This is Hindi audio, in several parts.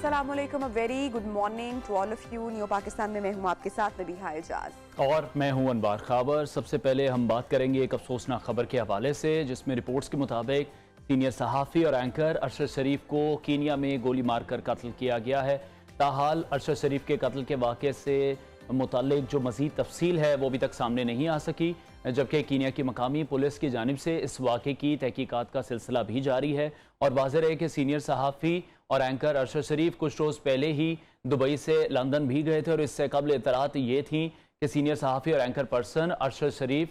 अस्सलाम वालेकुम, a very good morning to all of you. New Pakistan में मैं हूँ आपके साथ नबीहा एजाज और मैं हूँ अनवार खाबर। सबसे पहले हम बात करेंगे एक अफसोसनाक खबर के हवाले से, जिसमें रिपोर्ट्स के मुताबिक सीनियर सहाफ़ी और एंकर अरशद शरीफ को कीनिया में गोली मारकर कत्ल किया गया है। ताहाल अरशद शरीफ के कत्ल के वाक़े से मुताल्लिक जो मज़ीद तफसील है वो अभी तक सामने नहीं आ सकी, जबकि कीनिया की मकामी पुलिस की जानिब से इस वाक़े की तहकीकात का सिलसिला भी जारी है। और वाज़ेह है कि सीनियर सहाफ़ी और एंकर अरशद शरीफ कुछ रोज़ पहले ही दुबई से लंदन भी गए थे और इससे कबल इतरात ये थी कि सीनियर सहाफ़ी और एंकर पर्सन अरशद शरीफ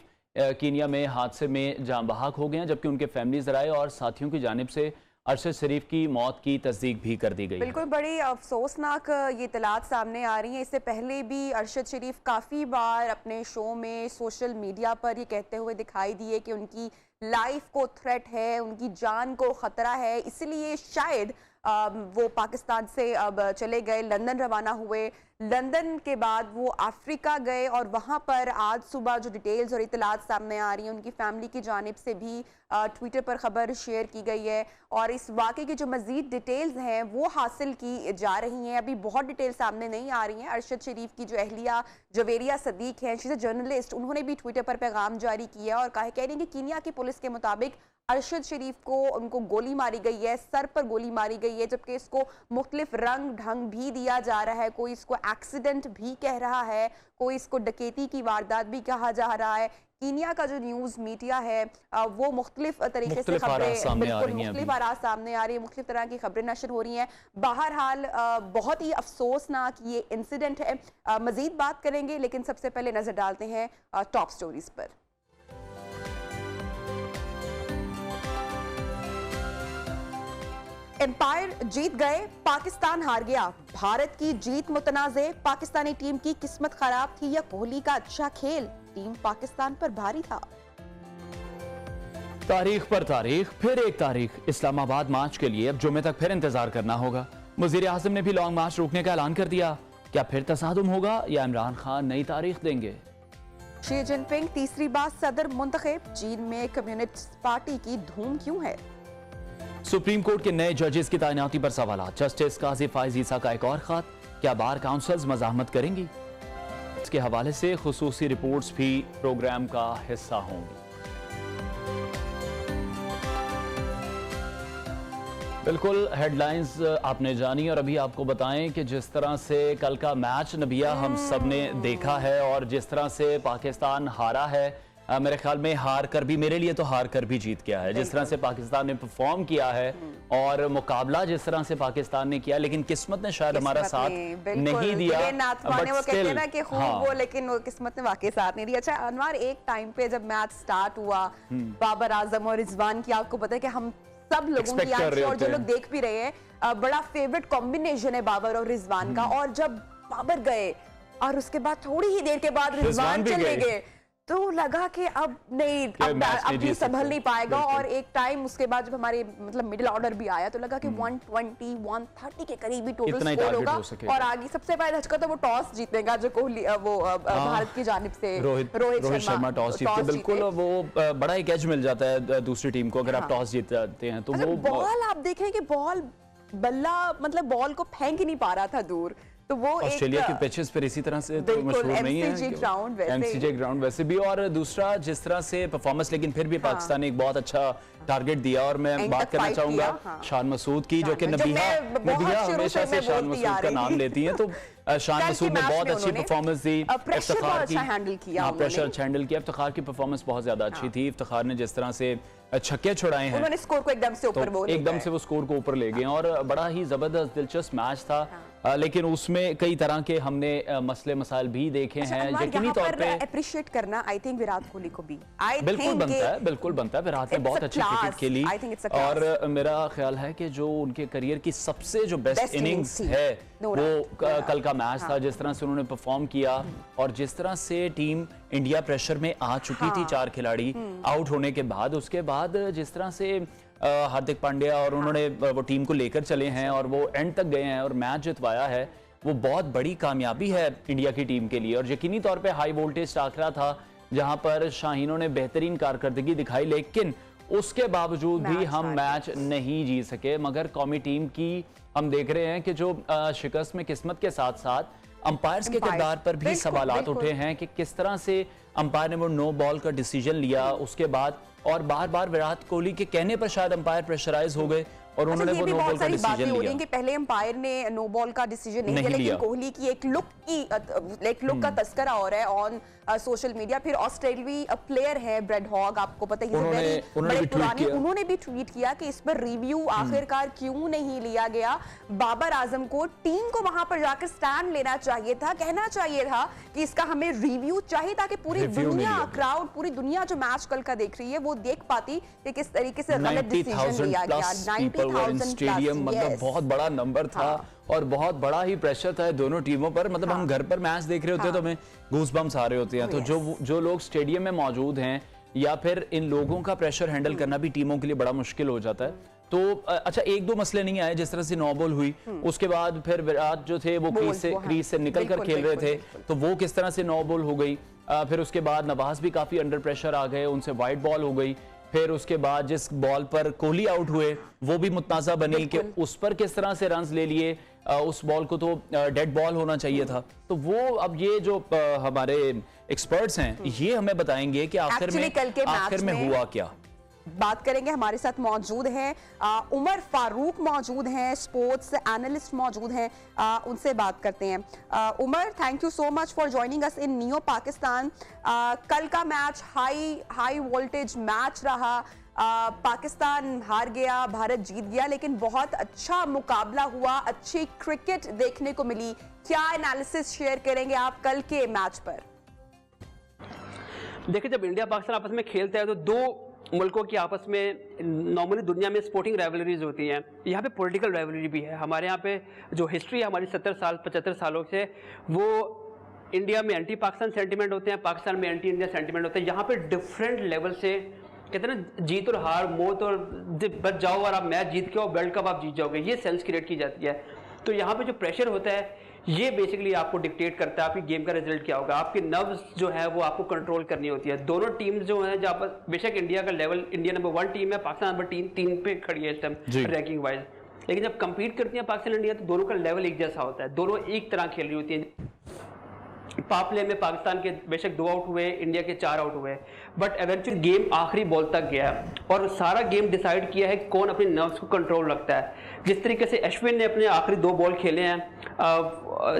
कीनिया में हादसे में जान बहक हो गए हैं, जबकि उनके फैमिली ज़राए और साथियों की जानिब से अरशद शरीफ की मौत की तस्दीक भी कर दी गई। बिल्कुल बड़ी अफसोसनाक ये इतलात सामने आ रही हैं। इससे पहले भी अरशद शरीफ काफ़ी बार अपने शो में सोशल मीडिया पर ये कहते हुए दिखाई दिए कि उनकी लाइफ को थ्रेट है, उनकी जान को ख़तरा है, इसलिए शायद वो पाकिस्तान से अब चले गए, लंदन रवाना हुए। लंदन के बाद वो अफ्रीका गए और वहाँ पर आज सुबह जो डिटेल्स और इतलात सामने आ रही हैं, उनकी फैमिली की जानिब से भी ट्विटर पर खबर शेयर की गई है और इस वाक़े की जो मज़ीद डिटेल्स हैं वो हासिल की जा रही हैं। अभी बहुत डिटेल सामने नहीं आ रही हैं। अरशद शरीफ की जो अहलिया जवेरिया सदीक हैं, शी इज़ अ जर्नलिस्ट, उन्होंने भी ट्विटर पर पैगाम जारी किया और कह रही हैं कि कीनिया की पुलिस के मुताबिक अरशद शरीफ को उनको गोली मारी गई है, सर पर गोली मारी गई है, जबकि इसको मुख्तलिफ रंग ढंग भी दिया जा रहा है। कोई इसको एक्सीडेंट भी कह रहा है, कोई इसको डकैती की वारदात भी कहा जा रहा है। कीनिया का जो न्यूज़ मीडिया है वो मुख्तलिफ तरीके से खबरें मुख्तलिफ आरा सामने आ रही है, मुख्तलिफ तरह की खबरें नशर हो रही हैं। बहरहाल बहुत ही अफसोसनाक ये इंसिडेंट है। मज़ीद बात करेंगे, लेकिन सबसे पहले नज़र डालते हैं टॉप स्टोरीज पर। एम्पायर जीत गए, पाकिस्तान हार गया। भारत की जीत मुतनाज़े, पाकिस्तानी टीम की किस्मत खराब थी या कोहली का अच्छा खेल, टीम पाकिस्तान पर भारी था। तारीख पर तारीख, फिर एक तारीख। इस्लामाबाद मार्च के लिए अब जुमे तक फिर इंतजार करना होगा। वज़ीर आज़म ने भी लॉन्ग मार्च रोकने का ऐलान कर दिया। क्या फिर तसादुम होगा या इमरान खान नई तारीख देंगे? शी जिनपिंग तीसरी बार सदर मुंतखब, चीन में कम्युनिस्ट पार्टी की धूम क्यों है? सुप्रीम कोर्ट के नए जजेस की तैनाती पर सवाल। जस्टिस काजी फाइज ईसा का एक और खत, क्या बार काउंसिल्स मज़ाहमत करेंगी? इसके हवाले से खुसूसी रिपोर्ट्स भी प्रोग्राम का हिस्सा होंगी। बिल्कुल, हेडलाइंस आपने जानी और अभी आपको बताएं कि जिस तरह से कल का मैच नबिया हम सब ने देखा है और जिस तरह से पाकिस्तान हारा है, मेरे ख्याल में हार कर भी, मेरे लिए तो हार कर भी जीत गया है। जिस तरह से पाकिस्तान ने परफॉर्म किया है और मुकाबला जिस तरह से पाकिस्तान ने किया, लेकिन किस्मत ने शायद हमारा साथ नहीं दिया। वो कहते हैं ना कि खूब वो, लेकिन वो किस्मत ने वाकई साथ नहीं दिया। अच्छा अनवार, एक टाइम पे जब मैच स्टार्ट हुआ, बाबर आजम और रिजवान की, आपको पता है कि हम सब लोगों की और जो लोग देख भी रहे हैं, बड़ा फेवरेट कॉम्बिनेशन है बाबर और रिजवान का। और जब बाबर गए और उसके बाद थोड़ी ही देर के बाद रिजवान चले गए, तो लगा कि अब नहीं, अब भी संभल नहीं पाएगा। और एक टाइम उसके बाद जब हमारे मतलब मिडिल ऑर्डर भी आया तो लगा कि 120 130 के करीब ही टोटल स्कोर होगा और आगे सबसे पहले झटका तो वो टॉस जीतेगा, जो कोहली वो भारत की जानिब से रोहित शर्मा टॉस जीते। बिल्कुल, वो बड़ा एक एज मिल जाता है दूसरी टीम को अगर आप टॉस जीत जाते हैं तो। वो बॉल आप देखें कि बॉल बल्ला मतलब बॉल को फेंक ही नहीं पा रहा था दूर। तो वो ऑस्ट्रेलिया की पिचेस पर इसी तरह से तो मशहूर नहीं है, एमसीजे ग्राउंड वैसे भी। और दूसरा जिस तरह से परफॉर्मेंस, लेकिन फिर भी पाकिस्तान ने एक बहुत अच्छा टारगेट दिया। और मैं बात करना चाहूंगा शान मसूद की, जो कि नबिया हमेशा से शान मसूद का नाम लेती हैं, तो शान मसूद ने बहुत अच्छी परफॉर्मेंस दी, प्रेशर अच्छा हैंडल किया, इफ्तिखार की परफॉर्मेंस बहुत ज्यादा अच्छी थी। इफ्तिखार ने जिस तरह से छक्के छुड़ाए हैं, उन्होंने स्कोर को एकदम से ऊपर, तो एकदम से वो स्कोर को ऊपर ले गए और बड़ा ही जबरदस्त दिलचस्प मैच था। लेकिन उसमें कई तरह के हमने मसले मसाइल भी देखे हैं। यकीनी तौर पे अप्रिशिएट करना आई थिंक विराट कोहली को भी बिल्कुल बनता है। विराट ने बहुत अच्छी क्रिकेट खेली और मेरा ख्याल है कि जो उनके करियर की सबसे जो बेस्ट इनिंग्स है वो कल का मैच था। जिस तरह से उन्होंने परफॉर्म किया और जिस तरह से टीम इंडिया प्रेशर में आ चुकी थी, 4 खिलाड़ी आउट होने के बाद, उसके बाद जिस तरह से हार्दिक पांड्या और उन्होंने वो टीम को लेकर चले हैं और वो एंड तक गए हैं और मैच जितवाया है, वो बहुत बड़ी कामयाबी है इंडिया की टीम के लिए। और यकीनी तौर पे हाई वोल्टेज टाकरा था जहां पर शाहीनों ने बेहतरीन कारकर्दगी दिखाई, लेकिन उसके बावजूद भी मैच हम हार मैच नहीं जीत सके। मगर कौमी टीम की हम देख रहे हैं कि जो शिकस्त में किस्मत के साथ साथ अंपायर्स के किरदार पर भी सवालात उठे हैं कि किस तरह से अंपायर ने वो नो बॉल का डिसीजन लिया उसके बाद, और बार बार विराट कोहली के कहने पर शायद अंपायर प्रेशराइज हो गए और उन्होंने वो नो बॉल का डिसीजन लिया। कि पहले अंपायर ने नो बॉल का डिसीजन नहीं लिया, लेकिन कोहली की एक लुक का तस्करा हो रहा है ऑन सोशल मीडिया। फिर ऑस्ट्रेलियाई प्लेयर है ब्रेड हॉग, आपको पता है उन्होंने भी ट्वीट किया कि इस पर रिव्यू आखिरकार क्यों नहीं लिया गया। बाबर आजम को टीम को वहां पर जाकर स्टैंड लेना चाहिए था, कहना चाहिए था कि इसका हमें रिव्यू चाहिए, ताकि पूरी दुनिया क्राउड, पूरी दुनिया जो मैच कल का देख रही है वो देख पाती कि किस तरीके से गलत डिसीजन लिया गया। 90,000 स्टेडियम, मतलब बहुत बड़ा नंबर था। और बहुत बड़ा ही प्रेशर था दोनों टीमों पर। मतलब हम घर पर मैच देख रहे होते हैं तो हमें गूज़बम्स आ रहे होते हैं। तो जो लोग स्टेडियम में मौजूद हैं या फिर इन लोगों का प्रेशर हैंडल करना भी टीमों के लिए बड़ा मुश्किल हो जाता है। तो अच्छा, एक दो मसले नहीं आए, जिस तरह से नो बॉल हुई उसके बाद फिर विराट जो थे वो क्रीज से निकल कर खेल रहे थे, तो वो किस तरह से नो बॉल हो गई। फिर उसके बाद नवाज भी काफी अंडर प्रेशर आ गए, उनसे वाइट बॉल हो गई। फिर उसके बाद जिस बॉल पर कोहली आउट हुए वो भी मुतनाज़ा बनी कि उस पर किस तरह से रन्स ले लिए। उस बॉल को तो डेड बॉल होना चाहिए था। तो वो अब ये जो हमारे एक्सपर्ट्स हैं ये हमें बताएंगे कि आखिर में हुआ क्या। बात करेंगे, हमारे साथ मौजूद हैं उमर फारूक मौजूद हैं, स्पोर्ट्स एनालिस्ट मौजूद हैं, उनसे बात करते हैं। Umar, thank you so much for joining us in neo Pakistan. कल का मैच हाई वोल्टेज मैच रहा। पाकिस्तान हार गया, भारत जीत गया, लेकिन बहुत अच्छा मुकाबला हुआ, अच्छी क्रिकेट देखने को मिली। क्या एनालिसिस शेयर करेंगे आप कल के मैच पर? देखिए, जब इंडिया पाकिस्तान आपस में खेलते हैं तो दो मुल्कों की आपस में नॉर्मली दुनिया में स्पोर्टिंग राइवलरीज होती हैं, यहाँ पे पॉलिटिकल राइवलरी भी है। हमारे यहाँ पे जो हिस्ट्री है हमारी 70 साल 75 सालों से, वो इंडिया में एंटी पाकिस्तान सेंटिमेंट होते हैं, पाकिस्तान में एंटी इंडिया सेंटिमेंट होते हैं। यहाँ पे डिफरेंट लेवल से कहते हैं ना, जीत और हार, मौत और बच जाओ और आप मैच जीत के और वर्ल्ड कप आप जीत जाओगे, ये सेंस क्रिएट की जाती है। तो यहाँ पे जो प्रेशर होता है ये बेसिकली आपको डिक्टेट करता है आपकी गेम का रिजल्ट क्या होगा। आपके नर्व्स जो है वो आपको कंट्रोल करनी होती है। दोनों टीम जो है, जहाँ पर बेशक इंडिया का लेवल, इंडिया नंबर 1 टीम है, पाकिस्तान नंबर 3 पे खड़ी है इस टाइम रैंकिंग वाइज, लेकिन जब कंपीट करती है पाकिस्तान इंडिया तो दोनों का लेवल एक जैसा होता है, दोनों एक तरह खेल रही होती है। पापले में पाकिस्तान के बेशक 2 आउट हुए, इंडिया के 4 आउट हुए, बट एवेंचुअली गेम आखिरी बॉल तक गया और सारा गेम डिसाइड किया है कौन अपने नर्व्स को कंट्रोल रखता है। जिस तरीके से अश्विन ने अपने आखिरी 2 बॉल खेले हैं,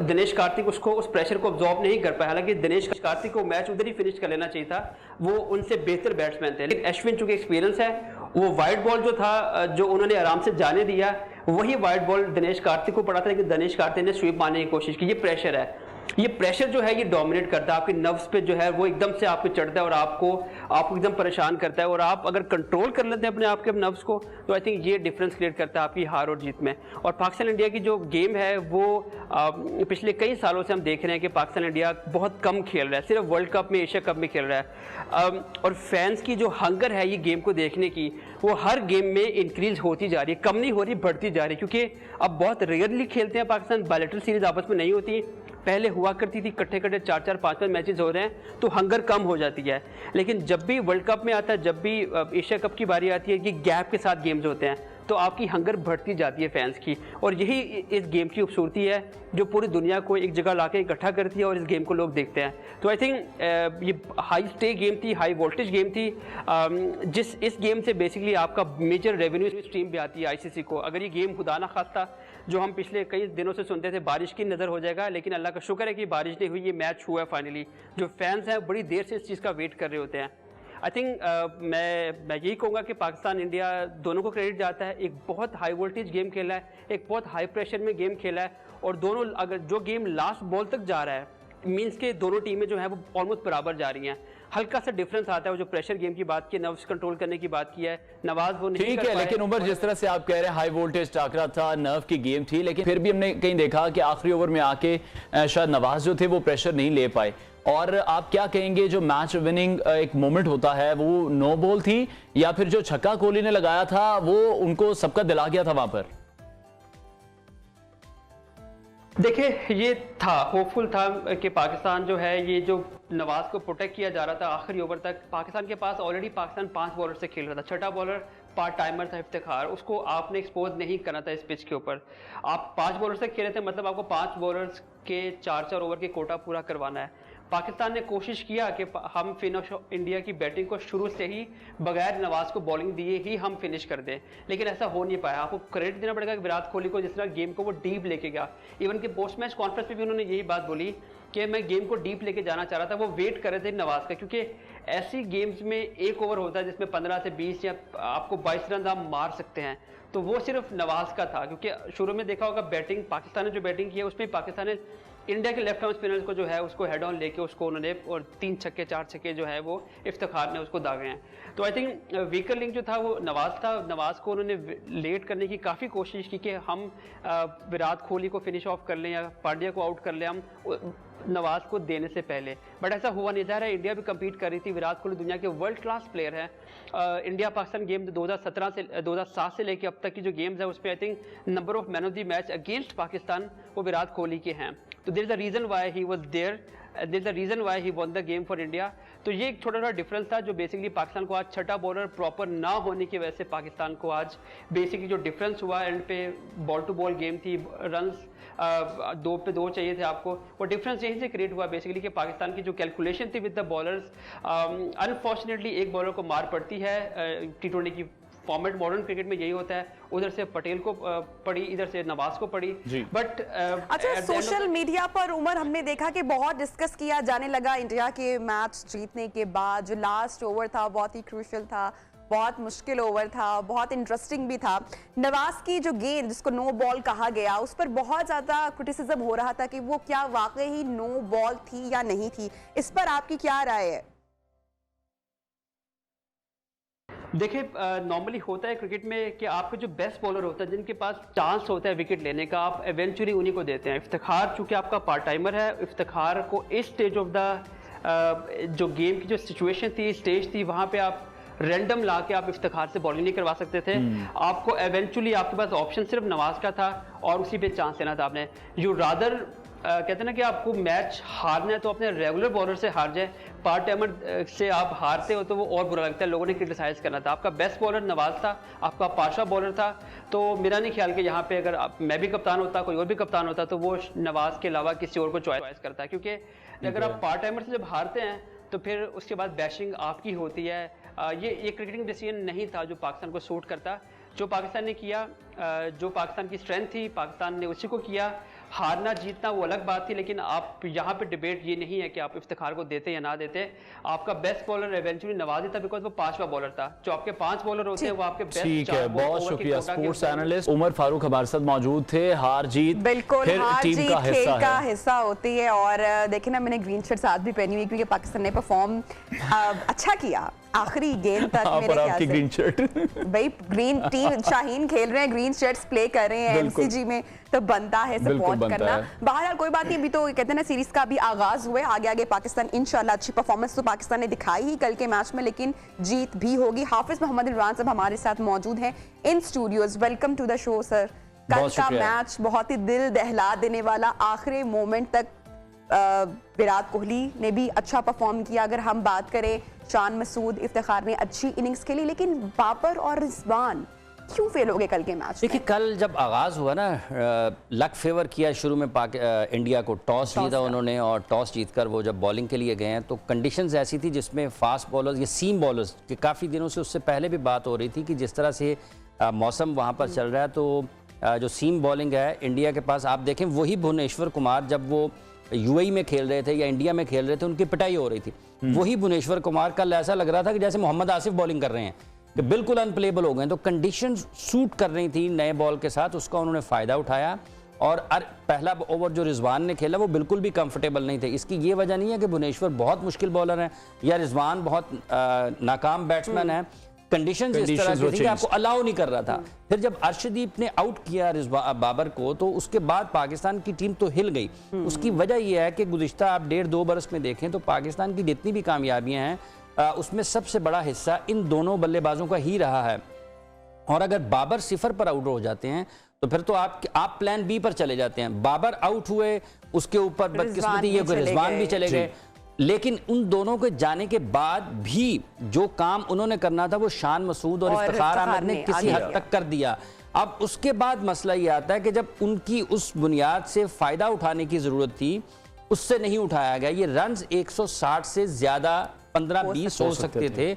दिनेश कार्तिक उसको उस प्रेशर को अब्जॉर्ब नहीं कर पाया। हालांकि दिनेश कार्तिक को मैच उधर ही फिनिश कर लेना चाहिए था, वो उनसे बेहतर बैट्समैन थे, लेकिन अश्विन चूंकि एक्सपीरियंस है, वो वाइड बॉल जो था जो उन्होंने आराम से जाने दिया, वही वाइड बॉल दिनेश कार्तिक को पड़ा था, लेकिन दिनेश कार्तिक ने स्वीप मारने की कोशिश की। ये प्रेशर है, ये प्रेशर जो है ये डोमिनेट करता है आपके नर्व्स पे, जो है वो एकदम से आप पे चढ़ता है और आपको एकदम परेशान करता है। और आप अगर कंट्रोल कर लेते हैं अपने आप के नर्व्स को तो आई थिंक ये डिफरेंस क्रिएट करता है आपकी हार और जीत में। और पाकिस्तान इंडिया की जो गेम है वो पिछले कई सालों से हम देख रहे हैं कि पाकिस्तान इंडिया बहुत कम खेल रहा है, सिर्फ वर्ल्ड कप में, एशिया कप में खेल रहा है। और फैंस की जो हंगर है ये गेम को देखने की, वो हर गेम में इंक्रीज होती जा रही है, कम नहीं हो रही, बढ़ती जा रही है। क्योंकि अब बहुत रेयरली खेलते हैं पाकिस्तान, बायलैटरल सीरीज आपस में नहीं होती, पहले हुआ करती थी, इकट्ठे 4-4 5-5 मैचेस हो रहे हैं तो हंगर कम हो जाती है। लेकिन जब भी वर्ल्ड कप में आता है, जब भी एशिया कप की बारी आती है कि गैप के साथ गेम्स होते हैं, तो आपकी हंगर बढ़ती जाती है फैंस की। और यही इस गेम की खूबसूरती है जो पूरी दुनिया को एक जगह लाके इकट्ठा करती है और इस गेम को लोग देखते हैं। तो आई थिंक ये हाई स्टेक गेम थी, हाई वोल्टेज गेम थी, इस गेम से बेसिकली आपका मेजर रेवेन्यू स्ट्रीम भी आती है आईसीसी को। अगर ये गेम खुदा ना खास्ता जो हम पिछले कई दिनों से सुनते थे बारिश की नज़र हो जाएगा, लेकिन अल्लाह का शुक्र है कि बारिश नहीं हुई, ये मैच हुआ है फाइनली। जो फैंस हैं बड़ी देर से इस चीज़ का वेट कर रहे होते हैं। आई थिंक मैं यही कहूँगा कि पाकिस्तान इंडिया दोनों को क्रेडिट जाता है, एक बहुत हाई वोल्टेज गेम खेला है, एक बहुत हाई प्रेशर में गेम खेला है, और दोनों अगर जो गेम लास्ट बॉल तक जा रहा है मींस के दोनों टीमें जो है वो ऑलमोस्ट बराबर जा रही हैं। हल्का सा डिफरेंस आता है, वो जो प्रेशर गेम की बात की, नर्व्स कंट्रोल करने की बात की है, नवाज वो नहीं ठीक है। लेकिन उमर, जिस तरह से आप कह रहे हैं हाई वोल्टेज टाकरा था, नर्व की गेम थी, लेकिन फिर भी हमने कहीं देखा कि आखिरी ओवर में आके शायद नवाज जो थे वो प्रेशर नहीं ले पाए। और आप क्या कहेंगे, जो मैच विनिंग एक मोमेंट होता है वो नो बॉल थी या फिर जो छक्का कोहली ने लगाया था वो उनको सबका दिला गया था वहां पर? देखिए, ये था होपफुल था कि पाकिस्तान जो है, ये जो नवाज को प्रोटेक्ट किया जा रहा था आखिरी ओवर तक। पाकिस्तान के पास ऑलरेडी पाकिस्तान 5 बॉलर से खेल रहा था। छठा बॉलर पार्ट टाइमर था इफ्तिखार, उसको आपने एक्सपोज नहीं करना था इस पिच के ऊपर। आप 5 बॉलर से खेल रहे थे, मतलब आपको 5 बॉलर्स के 4-4 ओवर के कोटा पूरा करवाना है। पाकिस्तान ने कोशिश किया कि हम फिनिश इंडिया की बैटिंग को शुरू से ही बगैर नवाज को बॉलिंग दिए ही हम फिनिश कर दें, लेकिन ऐसा हो नहीं पाया। आपको क्रेडिट देना पड़ेगा विराट कोहली को, जिस तरह गेम को वो डीप लेके गया। इवन कि पोस्ट मैच कॉन्फ्रेंस में भी उन्होंने यही बात बोली कि मैं गेम को डीप लेके जाना चाह रहा था। वो वेट कर रहे थे नवाज का, क्योंकि ऐसी गेम्स में एक ओवर होता है जिसमें 15 से 20 या आपको 22 रन आप मार सकते हैं, तो वो सिर्फ नवाज का था। क्योंकि शुरू में देखा होगा बैटिंग पाकिस्तान ने जो बैटिंग की है उसमें पाकिस्तान ने इंडिया के लेफ्ट आर्म स्पिनर्स को जो है उसको हेड ऑन लेके उसको उन्होंने, और 3 छक्के 4 छक्के जो है वो इफ्तिखार ने उसको दागे हैं। तो आई थिंक वीकर लिंक जो था वो नवाज था। नवाज को उन्होंने लेट करने की काफ़ी कोशिश की कि हम विराट कोहली को फिनिश ऑफ कर लें या पांड्या को आउट कर लें हम नवाज को देने से पहले, बट ऐसा हुआ नहीं। जा रहा है इंडिया भी कम्पीट कर रही थी। विराट कोहली दुनिया के वर्ल्ड क्लास प्लेयर है। इंडिया पाकिस्तान गेम 2007 से लेके अब तक की जो गेम्स है उसमें I think number of man of the match against Pakistan वो विराट कोहली के हैं। तो there is a reason why he was there, there is a reason why he won the game for India. तो ये एक छोटा सा डिफरेंस था जो बेसिकली पाकिस्तान को आज छठा बॉलर प्रॉपर ना होने की वजह से पाकिस्तान को आज बेसिकली जो डिफरेंस हुआ एंड पे बॉल टू बॉल गेम थी, रन्स 2 पे 2 चाहिए थे आपको, वो डिफरेंस यहीं से क्रिएट हुआ बेसिकली कि पाकिस्तान की जो कैलकुलेशन थी विद द बॉलर्स, अनफॉर्चुनेटली एक बॉलर को मार पड़ती है। T20 की फॉर्मेट मॉडर्न क्रिकेट में यही होता है, उधर से पटेल को पड़ी, इधर से नवाज को पड़ी। बट अच्छा, सोशल मीडिया पर उमर हमने देखा कि बहुत डिस्कस किया जाने लगा इंडिया के मैच जीतने के बाद। जो लास्ट ओवर था बहुत ही क्रूशियल था, बहुत मुश्किल ओवर था, बहुत इंटरेस्टिंग भी था। नवाज की जो गेंद जिसको नो बॉल कहा गया, उस पर बहुत ज़्यादा क्रिटिसिज्म हो रहा था कि वो क्या वाकई ही नो बॉल थी या नहीं थी। इस पर आपकी क्या राय है? देखिए, नॉर्मली होता है क्रिकेट में कि आपके जो बेस्ट बॉलर होता है, जिनके पास चांस होता है विकेट लेने का, आप एवेंचुअली उन्हीं को देते हैं। इफ्तिखार चूंकि आपका पार्ट टाइमर है, इफ्तिखार को इस स्टेज ऑफ द जो गेम की जो सिचुएशन थी, स्टेज थी, वहां पे आप रैंडम ला के आप इफ्तिखार से बॉलिंग नहीं करवा सकते थे। आपको एवेंचुअली आपके पास ऑप्शन सिर्फ नवाज का था और उसी पे चांस देना था आपने। यू रादर कहते हैं ना कि आपको मैच हारना है तो अपने रेगुलर बॉलर से हार जाए, पार्ट टाइमर से आप हारते हो तो वो और बुरा लगता है। लोगों ने क्रिटिसाइज करना था। आपका बेस्ट बॉलर नवाज था, आपका पाशा बॉलर था, तो मेरा नहीं ख्याल कि यहाँ पे अगर मैं भी कप्तान होता, कोई और भी कप्तान होता, तो वो नवाज के अलावा किसी और को चॉइस करता है। क्योंकि अगर आप पार्ट टाइमर से जब हारते हैं तो फिर उसके बाद बैशिंग आपकी होती है। ये क्रिकेटिंग डिसीजन नहीं था जो पाकिस्तान को सूट करता। जो पाकिस्तान ने किया, जो पाकिस्तान की स्ट्रेंथ थी, पाकिस्तान ने उसी को किया। हारना जीतना वो अलग बात थी, लेकिन आप यहाँ पे डिबेट ये नहीं है कि आप इफ्तिखार को देते या ना देते। आपका बेस्ट बॉलर एवेंचुअली नवाज ही था, बिकॉज वो 5वां बॉलर था। जो आपके 5 बॉलर होते हैं वो आपके बेस्ट। ठीक है, बहुत शुक्रिया। स्पोर्ट्स एनालिस्ट उमर फारूक हमारे साथ मौजूद थे। हार जीत बिल्कुल हार टीम जीत का खेल का हिस्सा होती है। और देखे ना, मैंने ग्रीन शर्ट आज भी पहनी हुई क्योंकि पाकिस्तान ने परफॉर्म अच्छा किया आखिरी गेंद तक। मेरे ख्याल से ग्रीन शर्ट भाई, ग्रीन टीम शाहीन खेल रहे हैं, ग्रीन शर्ट्स प्ले कर रहे हैं एमसीजी में, तो बनता है सपोर्ट करना। बहरहाल कोई बात नहीं, अभी तो कहते हैं ना सीरीज का भी आगाज हुआ है। आगे आगे पाकिस्तान इंशाल्लाह, अच्छी परफॉर्मेंस तो पाकिस्तान ने दिखाई ही कल के मैच में, लेकिन जीत भी होगी। हाफिज मोहम्मद इमरान साहब हमारे साथ मौजूद हैं in studios. Welcome to the show sir. कल का मैच बहुत ही दिल दहला देने वाला, आखिरी मोमेंट तक विराट कोहली ने भी अच्छा परफॉर्म किया। अगर हम बात करें, शान मसूद, इफ्तिखार ने अच्छी इनिंग्स खेली, लेकिन बाबर और रिजवान क्यों फेल हो गए कल के मैच? देखिए, कल जब आगाज़ हुआ ना, लक फेवर किया शुरू में इंडिया को। टॉस जीता उन्होंने और टॉस जीतकर वो जब बॉलिंग के लिए गए हैं तो कंडीशंस ऐसी थी जिसमें फास्ट बॉलर्स, ये सीम बॉलर्स की काफ़ी दिनों से, उससे पहले भी बात हो रही थी कि जिस तरह से मौसम वहाँ पर चल रहा है, तो जो सीम बॉलिंग है इंडिया के पास, आप देखें वही भुवनेश्वर कुमार जब वो यूएई में खेल रहे थे या इंडिया में खेल रहे थे, उनकी पिटाई हो रही थी। वही भुवनेश्वर कुमार कल ऐसा लग रहा था कि जैसे मोहम्मद आसिफ बॉलिंग कर रहे हैं, कि बिल्कुल अनप्लेबल हो गए। तो कंडीशंस सूट कर रही थी नए बॉल के साथ, उसका उन्होंने फ़ायदा उठाया। और पहला ओवर जो रिजवान ने खेला वो बिल्कुल भी कंफर्टेबल नहीं थे। इसकी ये वजह नहीं है कि भुवनेश्वर बहुत मुश्किल बॉलर हैं या रिजवान बहुत नाकाम बैट्समैन है। कंडीशंस इस तरह की थी कि आपको अलाउ नहीं कर रहा था। फिर जब अर्शदीप ने आउट किया बाबर को, तो उसके बाद पाकिस्तान की टीम तो हिल गई। उसकी वजह यह है कि गुज़िश्ता आप 1.5-2 बरस में देखें तो पाकिस्तान की जितनी भी कामयाबियां हैं उसमें सबसे बड़ा हिस्सा इन दोनों बल्लेबाजों का ही रहा है। और अगर बाबर 0 पर आउट हो जाते हैं तो फिर तो आप प्लान बी पर चले जाते हैं। बाबर आउट हुए, उसके ऊपर बदकिस्मती ये रिजवान भी चले गए, लेकिन उन दोनों के जाने के बाद भी जो काम उन्होंने करना था वो शान मसूद और इफ्तिखार अहमद ने किसी हद तक कर दिया। अब उसके बाद मसला ये आता है कि जब उनकी उस बुनियाद से फ़ायदा उठाने की ज़रूरत थी, उससे नहीं उठाया गया। ये रन्स 160 से ज़्यादा 15-20 हो सकते थे,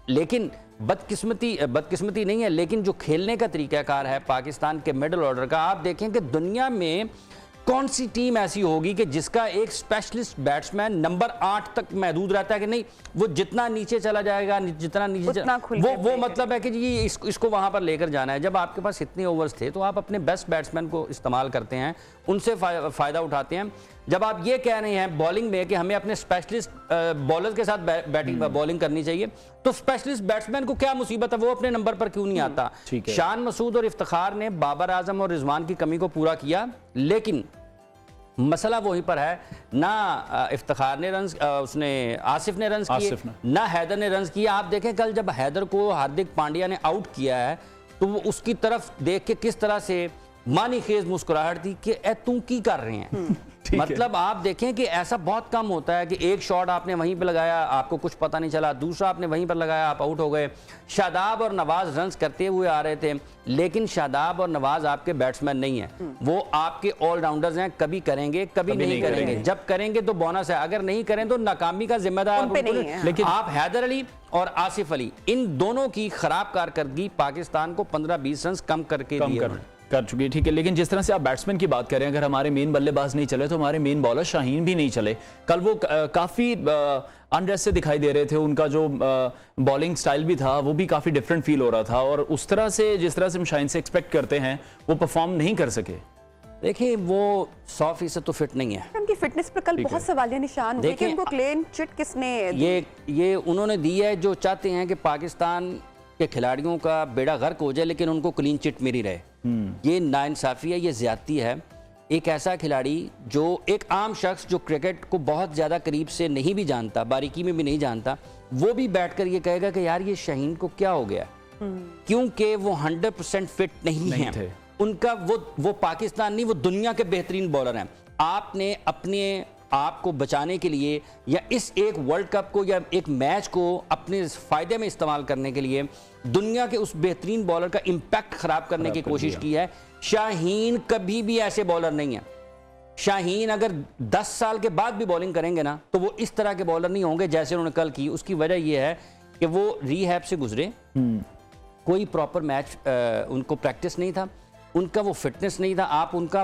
लेकिन बदकिस्मती नहीं है, लेकिन जो खेलने का तरीक़ाकार है पाकिस्तान के मिडल ऑर्डर का, आप देखें कि दुनिया में कौन सी टीम ऐसी होगी कि जिसका एक स्पेशलिस्ट बैट्समैन नंबर 8 तक महदूद रहता है कि नहीं, वो जितना नीचे चला जाएगा, जितना नीचे वो मतलब है कि जी इसको वहां पर लेकर जाना है। जब आपके पास इतने ओवर्स थे तो आप अपने बेस्ट बैट्समैन को इस्तेमाल करते हैं, उनसे फ़ायदा उठाते हैं। जब आप ये कह रहे हैं बॉलिंग में कि हमें अपने स्पेशलिस्ट बॉलर के साथ बैटिंग बॉलिंग करनी चाहिए, तो स्पेशलिस्ट बैट्समैन को क्या मुसीबत है, वो अपने नंबर पर क्यों नहीं आता? शान मसूद और इफ्तिखार ने बाबर आजम और रिजवान की कमी को पूरा किया, लेकिन मसला वहीं पर है, ना इफ्तिखार ने रन उसने आसिफ ने रन किए, ना हैदर ने रन किए। आप देखें कल जब हैदर को हार्दिक पांड्या ने आउट किया है तो वो उसकी तरफ देख के किस तरह से मानी खेज मुस्कुराहट थी कि ए तुम की कर रहे हैं। मतलब आप देखें कि ऐसा बहुत कम होता है कि एक शॉट आपने वहीं पे लगाया, आपको कुछ पता नहीं चला, दूसरा आपने वहीं पर लगाया, आप आउट हो गए। शादाब और नवाज रन्स करते हुए आ रहे थे, लेकिन शादाब और नवाज आपके बैट्समैन नहीं है, वो आपके ऑलराउंडर्स हैं। कभी करेंगे, कभी नहीं करेंगे। जब करेंगे तो बोनस है, अगर नहीं करें तो नाकामी का जिम्मेदार। लेकिन आप हैदर अली और आसिफ अली, इन दोनों की खराब कारकर्दगी पाकिस्तान को 15-20 रन कम करके कर चुकी है। ठीक है, लेकिन जिस तरह से आप बैट्समैन की बात करें, अगर हमारे मेन बल्लेबाज नहीं चले तो हमारे मेन बॉलर शाहीन भी नहीं चले। कल वो काफ़ी अनरेस्ट से दिखाई दे रहे थे, उनका जो बॉलिंग स्टाइल भी था वो भी काफ़ी डिफरेंट फील हो रहा था, और उस तरह से जिस तरह से हम शाहीन से एक्सपेक्ट करते हैं वो परफॉर्म नहीं कर सके। देखिए वो 100% तो फिट नहीं है, उनकी फिटनेस पर कल बहुत सवालिया निशान हुए कि उनको क्लीन चिट किसने ये उन्होंने दी है। जो चाहते हैं कि पाकिस्तान के खिलाड़ियों का बेड़ा गर्क हो जाए लेकिन उनको क्लीन चिट मिली रहे, ये नाइंसाफी है, ये ज्यादती है। एक ऐसा खिलाड़ी जो एक आम शख्स जो क्रिकेट को बहुत ज़्यादा करीब से नहीं भी जानता, बारीकी में भी नहीं जानता, वो भी बैठकर ये कहेगा कि यार ये शाहीन को क्या हो गया, क्योंकि वो 100% फिट नहीं है। उनका वो पाकिस्तान नहीं, वो दुनिया के बेहतरीन बॉलर हैं। आपने अपने आप को बचाने के लिए या इस एक वर्ल्ड कप को या एक मैच को अपने फ़ायदे में इस्तेमाल करने के लिए दुनिया के उस बेहतरीन बॉलर का इम्पैक्ट ख़राब करने की कोशिश की है। शाहीन कभी भी ऐसे बॉलर नहीं है। शाहीन अगर 10 साल के बाद भी बॉलिंग करेंगे ना तो वो इस तरह के बॉलर नहीं होंगे जैसे उन्होंने कल की। उसकी वजह यह है कि वो रिहैब से गुजरे, कोई प्रॉपर मैच उनको प्रैक्टिस नहीं था, उनका वो फिटनेस नहीं था। आप उनका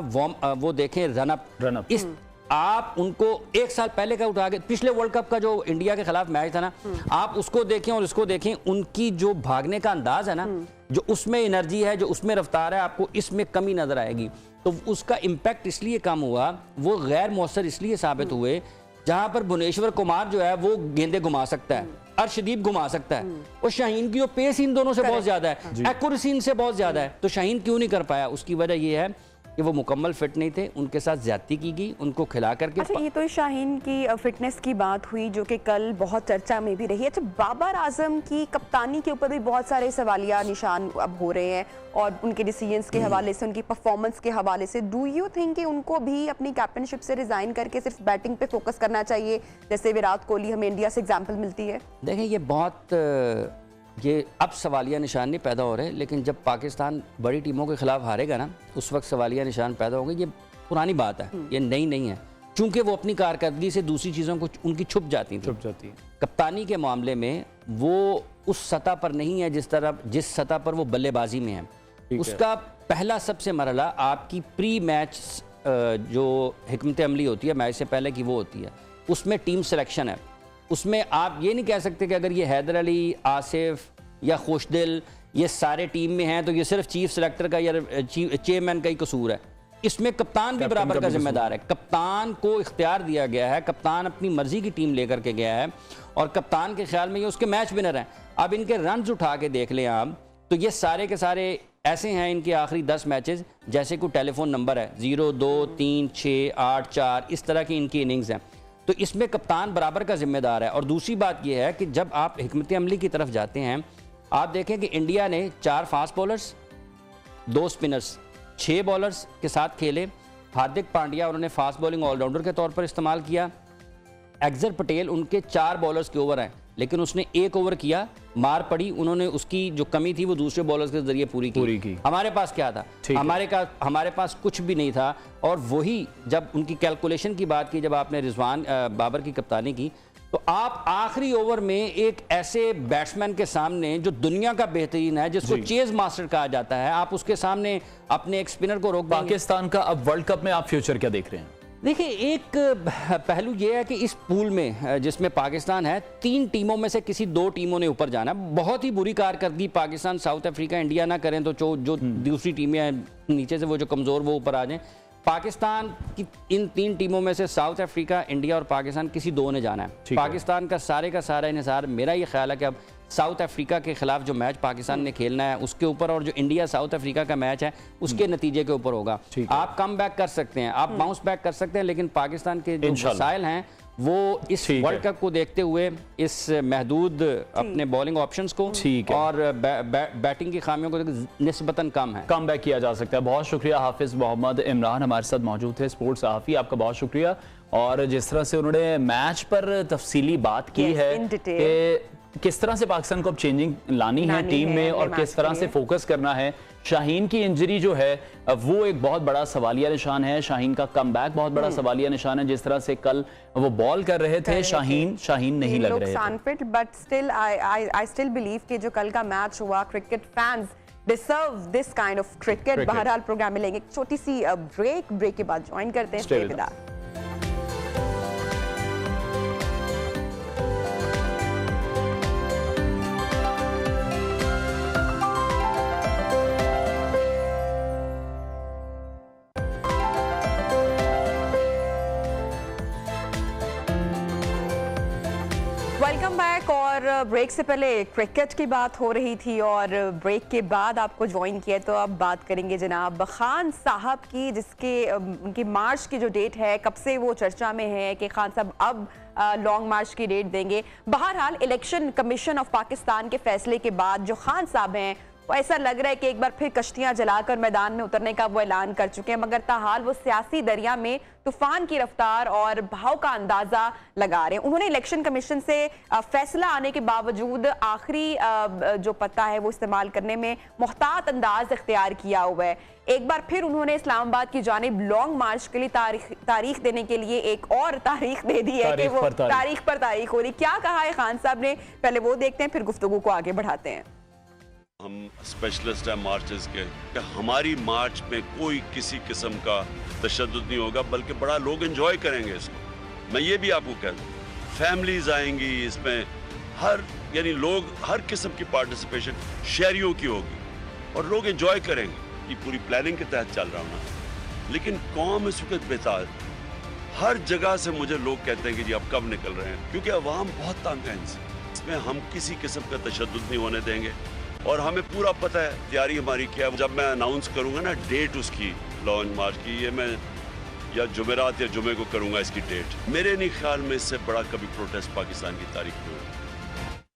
वो देखें रनअप इस आप उनको 1 साल पहले का उठा के पिछले वर्ल्ड कप का जो इंडिया के खिलाफ मैच था ना, आप उसको देखें और इसको देखें, उनकी जो भागने का अंदाज है ना, जो उसमें एनर्जी है, जो उसमें रफ्तार है, आपको इसमें कमी नजर आएगी। तो उसका इम्पैक्ट इसलिए कम हुआ, वो गैर मौसर इसलिए साबित हुए, जहां पर भुवनेश्वर कुमार जो है वो गेंदे घुमा सकता है, अर्शदीप घुमा सकता है, और शाहीन की जो पेस इन दोनों से बहुत ज्यादा है, एक्यूरेसी इनसे बहुत ज्यादा है। तो शाहीन क्यों नहीं कर पाया? उसकी वजह यह है कि वो मुकम्मल फिट नहीं थे, उनके साथ ज्यादती की गई, उनको खिला करके। अच्छा, ये तो शाहीन की फिटनेस की बात हुई जो कि कल बहुत चर्चा में भी रही। अच्छा, बाबर आजम की कप्तानी के ऊपर भी बहुत सारे सवालिया निशान अब हो रहे हैं, और उनके डिसीजंस के हवाले से, उनकी परफॉर्मेंस के हवाले से। डू यू थिंक कि उनको भी अपनी कैप्टनशिप से रिजाइन करके सिर्फ बैटिंग पे फोकस करना चाहिए, जैसे विराट कोहली हमें इंडिया से एग्जाम्पल मिलती है? देखें, ये अब सवालिया निशान नहीं पैदा हो रहे, लेकिन जब पाकिस्तान बड़ी टीमों के खिलाफ हारेगा ना, उस वक्त सवालिया निशान पैदा होंगे। ये पुरानी बात है, ये नई नहीं है, क्योंकि वो अपनी कारकर्दगी से दूसरी चीज़ों को उनकी छुप जाती है। कप्तानी के मामले में वो उस सतह पर नहीं है जिस सतह पर वो बल्लेबाजी में है। उसका पहला सबसे मरहला आपकी प्री मैच जो हिकमत अमली होती है मैच से पहले की, वो होती है। उसमें टीम सिलेक्शन है। उसमें आप ये नहीं कह सकते कि अगर ये हैदर अली, आसिफ या खुशदिल ये सारे टीम में हैं तो ये सिर्फ चीफ सेलेक्टर का या चेयरमैन का ही कसूर है। इसमें कप्तान भी बराबर का जिम्मेदार है। कप्तान को इख्तियार दिया गया है, कप्तान अपनी मर्जी की टीम लेकर के गया है, और कप्तान के ख्याल में ये उसके मैच विनर हैं। अब इनके रन्स उठा के देख लें आप, तो ये सारे के सारे ऐसे हैं, इनके आखिरी 10 मैचेस जैसे कोई टेलीफोन नंबर है, 0, 2, 3, 6, 8, 4, इस तरह की इनकी इनिंग्स हैं। तो इसमें कप्तान बराबर का जिम्मेदार है। और दूसरी बात यह है कि जब आप हिकमत अमली की तरफ जाते हैं, आप देखें कि इंडिया ने 4 फास्ट बॉलर्स, 2 स्पिनर्स, 6 बॉलर्स के साथ खेले। हार्दिक पांड्या उन्होंने फास्ट बॉलिंग ऑलराउंडर के तौर पर इस्तेमाल किया। अक्षर पटेल उनके 4 बॉलर्स के ओवर हैं, लेकिन उसने 1 ओवर किया, मार पड़ी, उन्होंने उसकी जो कमी थी वो दूसरे बॉलर्स के जरिए पूरी की। हमारे पास क्या था? हमारे पास कुछ भी नहीं था। और वही जब उनकी कैलकुलेशन की बात की, जब आपने रिजवान बाबर की कप्तानी की, तो आप आखिरी ओवर में एक ऐसे बैट्समैन के सामने जो दुनिया का बेहतरीन है, जिसको चेज मास्टर कहा जाता है, आप उसके सामने अपने एक स्पिनर को रोक देंगे। पाकिस्तान का अब वर्ल्ड कप में आप फ्यूचर क्या देख रहे हैं? देखिए, एक पहलू ये है कि इस पूल में जिसमें पाकिस्तान है, 3 टीमों में से किसी 2 टीमों ने ऊपर जाना है। बहुत ही बुरी कारकर्दगी पाकिस्तान, साउथ अफ्रीका, इंडिया ना करें तो जो दूसरी टीमें हैं नीचे से वो जो कमज़ोर वो ऊपर आ जाएं। पाकिस्तान की इन 3 टीमों में से साउथ अफ्रीका, इंडिया और पाकिस्तान किसी 2 ने जाना है। पाकिस्तान का सारा इन्हिसार, मेरा ये ख्याल है कि अब साउथ अफ्रीका के खिलाफ जो मैच पाकिस्तान ने खेलना है उसके ऊपर, और जो इंडिया साउथ अफ्रीका का मैच है उसके नतीजे के ऊपर होगा। आप कम बैक कर सकते हैं, आप बाउंस बैक कर सकते हैं, लेकिन पाकिस्तान के जो मसाइल हैं वो इस वर्ल्ड कप को देखते हुए इस महदूद अपने बॉलिंग ऑप्शंस को और बैटिंग की खामियों को निस्बतन कम है, कम बैक किया जा सकता है। बहुत शुक्रिया हाफिज मोहम्मद इमरान हमारे साथ मौजूद थे, स्पोर्ट्स सहाफ़ी, आपका बहुत शुक्रिया। और जिस तरह से उन्होंने मैच पर तफसीली बात की है कि किस तरह से पाकिस्तान को अब चेंजिंग लानी है टीम में और किस तरह से फोकस करना है। शाहीन की इंजरी जो है वो एक बहुत बड़ा सवालिया निशान है, शाहीन का कमबैक बहुत बड़ा सवालिया निशान है। जिस तरह से कल वो बॉल कर रहे थे, शाहीन नहीं लग रहे थे। But still I still believe कि जो कल का मैच हुआ, cricket fans deserve this kind of cricket. बहरहाल प्रोग्राम में लेंगे एक छोटी सी ब्रेक के बाद ज्वाइन करते हैं। Welcome back. और ब्रेक से पहले क्रिकेट की बात हो रही थी और ब्रेक के बाद आपको ज्वाइन किया, तो अब बात करेंगे जनाब खान साहब की, जिसके उनकी मार्च की जो डेट है कब से वो चर्चा में है कि खान साहब अब लॉन्ग मार्च की डेट देंगे। बहरहाल इलेक्शन कमीशन ऑफ पाकिस्तान के फैसले के बाद जो खान साहब हैं वो ऐसा लग रहा है कि एक बार फिर कश्तियां जलाकर मैदान में उतरने का वो ऐलान कर चुके हैं, मगर ताहाल वो सियासी दरिया में तूफान की रफ्तार और भाव का अंदाजा लगा रहे हैं। उन्होंने इलेक्शन कमीशन से फैसला आने के बावजूद आखिरी जो पत्ता है वो इस्तेमाल करने में मुहतात अंदाज इख्तियार किया हुआ है। एक बार फिर उन्होंने इस्लामाबाद की जानिब लॉन्ग मार्च के लिए तारीख देने के लिए एक और तारीख दे दी है कि वो तारीख पर तारीख हो रही। क्या कहा है खान साहब ने, पहले वो देखते हैं, फिर गुफ्तगू को आगे बढ़ाते हैं। हम स्पेशलिस्ट हैं मार्चेस के, हमारी मार्च में कोई किसी किस्म का तशद्दुद नहीं होगा, बल्कि बड़ा लोग एंजॉय करेंगे इसको। मैं ये भी आपको कह दूँ, फैमिलीज आएंगी इसमें, यानी लोग हर किस्म की पार्टिसिपेशन शहरियों की होगी और लोग एंजॉय करेंगे। ये पूरी प्लानिंग के तहत चल रहा हूँ ना, लेकिन कौम इस वक्त बेताज, हर जगह से मुझे लोग कहते हैं कि जी आप कब निकल रहे हैं, क्योंकि अवाम बहुत तंग है इनसे। इसमें हम किसी किस्म का तशद्दुद नहीं होने देंगे और हमें पूरा पता है तैयारी हमारी क्या है। जब मैं अनाउंस करूंगा ना डेट उसकी लॉन्ग मार्च की, ये मैं या जुमेरात या जुमे को करूंगा इसकी डेट। मेरे नहीं ख्याल में इससे बड़ा कभी प्रोटेस्ट पाकिस्तान की तारीख में हुआ।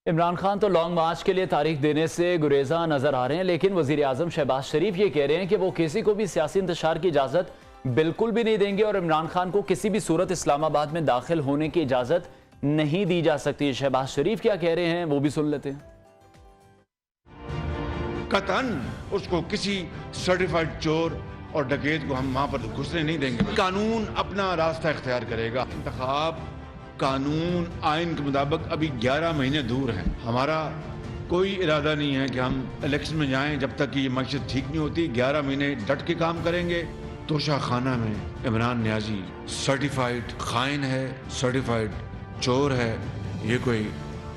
इमरान खान तो लॉन्ग मार्च के लिए तारीख देने से गुरेजा नजर आ रहे हैं, लेकिन वजीर आजम शहबाज शरीफ ये कह रहे हैं कि वो किसी को भी सियासी इंतशार की इजाजत बिल्कुल भी नहीं देंगे और इमरान खान को किसी भी सूरत इस्लामाबाद में दाखिल होने की इजाजत नहीं दी जा सकती। शहबाज शरीफ क्या कह रहे हैं वो भी सुन लेते हैं। कतन उसको किसी सर्टिफाइड चोर और डकैत को हम वहां पर घुसने नहीं देंगे। कानून अपना रास्ता इख्तियार करेगा। इंतखाब कानून आइन के मुताबिक अभी 11 महीने दूर है। हमारा कोई इरादा नहीं है कि हम इलेक्शन में जाएं जब तक कि ये मकसद ठीक नहीं होती। 11 महीने डट के काम करेंगे। तोशा खाना में इमरान नियाजी सर्टिफाइड खाइन है, सर्टिफाइड चोर है। ये कोई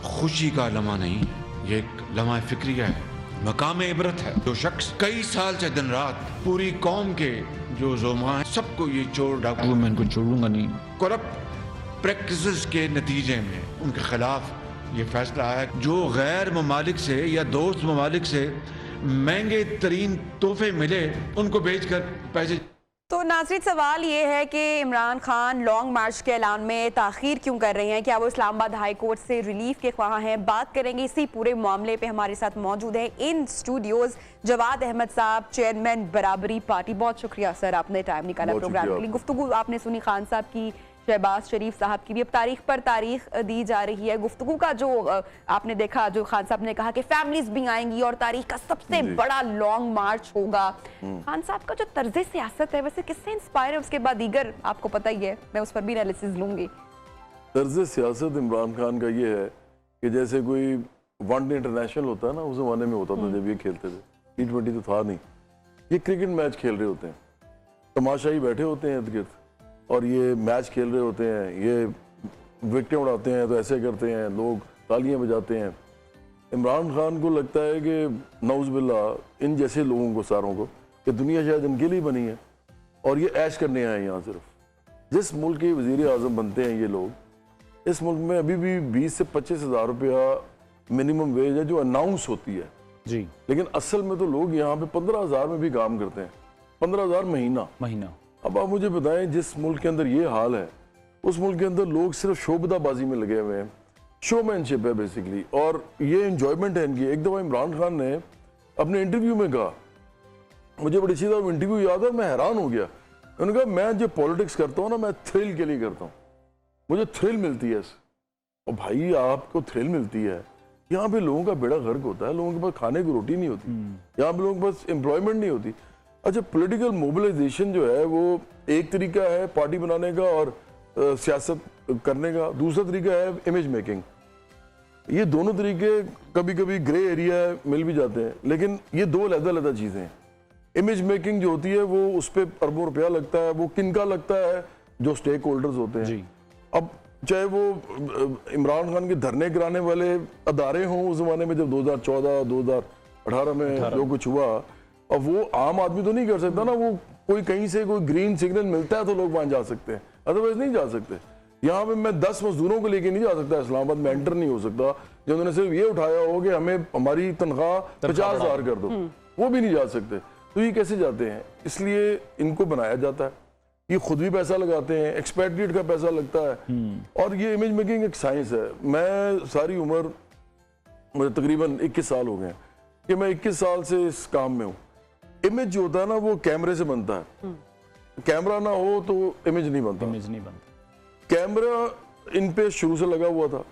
खुशी का लम्हा नहीं, ये एक लम्हा फिक्रिया है, मकाम इबरत है। जो शख्स कई साल से दिन रात पूरी कौम के जो जोमा है सबको ये चोर डाकू, मैं इनको छोड़ूंगा नहीं। करप्ट प्रैक्टिसेस के नतीजे में उनके खिलाफ ये फैसला आया। जो गैर ममालिक से या दोस्त ममालिक से महंगे तरीन तोहफे मिले उनको बेचकर पैसे। तो तो नाज़रीन, सवाल ये है कि इमरान खान लॉन्ग मार्च के ऐलान में ताख़ीर क्यों कर रहे हैं? क्या वो इस्लामाबाद हाई कोर्ट से रिलीफ के ख्वाह हैं? बात करेंगे इसी पूरे मामले पे। हमारे साथ मौजूद है इन स्टूडियोज जवाद अहमद साहब, चेयरमैन बराबरी पार्टी। बहुत शुक्रिया सर, आपने टाइम निकाला प्रोग्राम के लिए। गुफ्तगू आपने सुनी खान साहब की, शहबाज शरीफ साहब की भी। अब तारीख पर तारीख दी जा रही है। गुफ्तगू का जो आपने देखा, जो खान साहब ने कहा कि फैमिलीज भी आएंगी और तारीख का सबसे बड़ा लॉन्ग मार्च होगा। खान साहब का जो तर्ज सियासत है वैसे किससे इंस्पायर है? उसके बाद दीगर आपको पता ही है, मैं उस पर भी एनालिसिस लूंगी। तर्ज सियासत इमरान खान का ये है कि जैसे कोई वनडे इंटरनेशनल होता है ना, उस जमाने में होता था जब ये खेलते थे। T20 तो था नहीं, ये क्रिकेट मैच खेल रहे होते हैं, तमाशाई बैठे होते हैं इर्द गिर्द और ये मैच खेल रहे होते हैं। ये विकेटें उड़ाते हैं तो ऐसे करते हैं, लोग तालियां बजाते हैं। इमरान खान को लगता है कि नौज़बिल्ला इन जैसे लोगों को, सारों को, कि दुनिया शायद इनके लिए बनी है और ये ऐश करने आए हैं यहाँ। सिर्फ जिस मुल्क के वज़ीर आज़म बनते हैं ये लोग, इस मुल्क में अभी भी 20 से 25 हज़ार रुपया मिनिमम वेज है जो अनाउंस होती है जी, लेकिन असल में तो लोग यहाँ पे 15,000 में भी काम करते हैं, 15,000 महीना। अब आप मुझे बताएं, जिस मुल्क के अंदर ये हाल है, उस मुल्क के अंदर लोग सिर्फ शोबदाबाजी में लगे हुए हैं, शोमैनशिप है बेसिकली, और ये एंजॉयमेंट है इनकी। एक दफ़ा इमरान खान ने अपने इंटरव्यू में कहा, मुझे बड़ी अच्छी तरह इंटरव्यू याद है, मैं हैरान हो गया। उन्होंने कहा, मैं जो पॉलिटिक्स करता हूँ ना, मैं थ्रिल के लिए करता हूँ, मुझे थ्रिल मिलती है। और भाई आपको थ्रिल मिलती है, यहाँ पे लोगों का बेड़ा गर्क होता है, लोगों के पास खाने की रोटी नहीं होती, यहाँ पे लोगों के पास एम्प्लॉयमेंट नहीं होती। अच्छा, पॉलिटिकल मोबिलाइजेशन जो है वो एक तरीका है पार्टी बनाने का और सियासत करने का, दूसरा तरीका है इमेज मेकिंग। ये दोनों तरीके कभी कभी ग्रे एरिया मिल भी जाते हैं, लेकिन ये दो अलग-अलग चीज़ें हैं। इमेज मेकिंग जो होती है वो उस पर अरबों रुपया लगता है, वो किनका लगता है? जो स्टेक होल्डर्स होते हैं जी। अब चाहे वो इमरान खान के धरने कराने वाले अदारे हों उस जमाने में, जब 2014 2018 में जो कुछ हुआ, अब वो आम आदमी तो नहीं कर सकता ना, वो कोई कहीं से कोई ग्रीन सिग्नल मिलता है तो लोग वहां जा सकते हैं, अदरवाइज नहीं जा सकते। यहाँ पे मैं 10 मजदूरों को लेके नहीं जा सकता, इस्लामाबाद में एंटर नहीं हो सकता, जिन्होंने सिर्फ ये उठाया हो कि हमें हमारी तनख्वाह 50,000 कर दो, वो भी नहीं जा सकते। तो ये कैसे जाते हैं? इसलिए इनको बनाया जाता है, ये खुद भी पैसा लगाते हैं, एक्सपेट्रिएट का पैसा लगता है, और ये इमेज मेकिंग एक साइंस है। मैं सारी उम्र, मुझे तकरीबन 21 साल हो गए कि मैं 21 साल से इस काम में हूँ। इमेज जो होता है ना वो कैमरे से बनता है, कैमरा ना हो तो इमेज नहीं बनता। कैमरा इन पे शुरू से लगा हुआ था,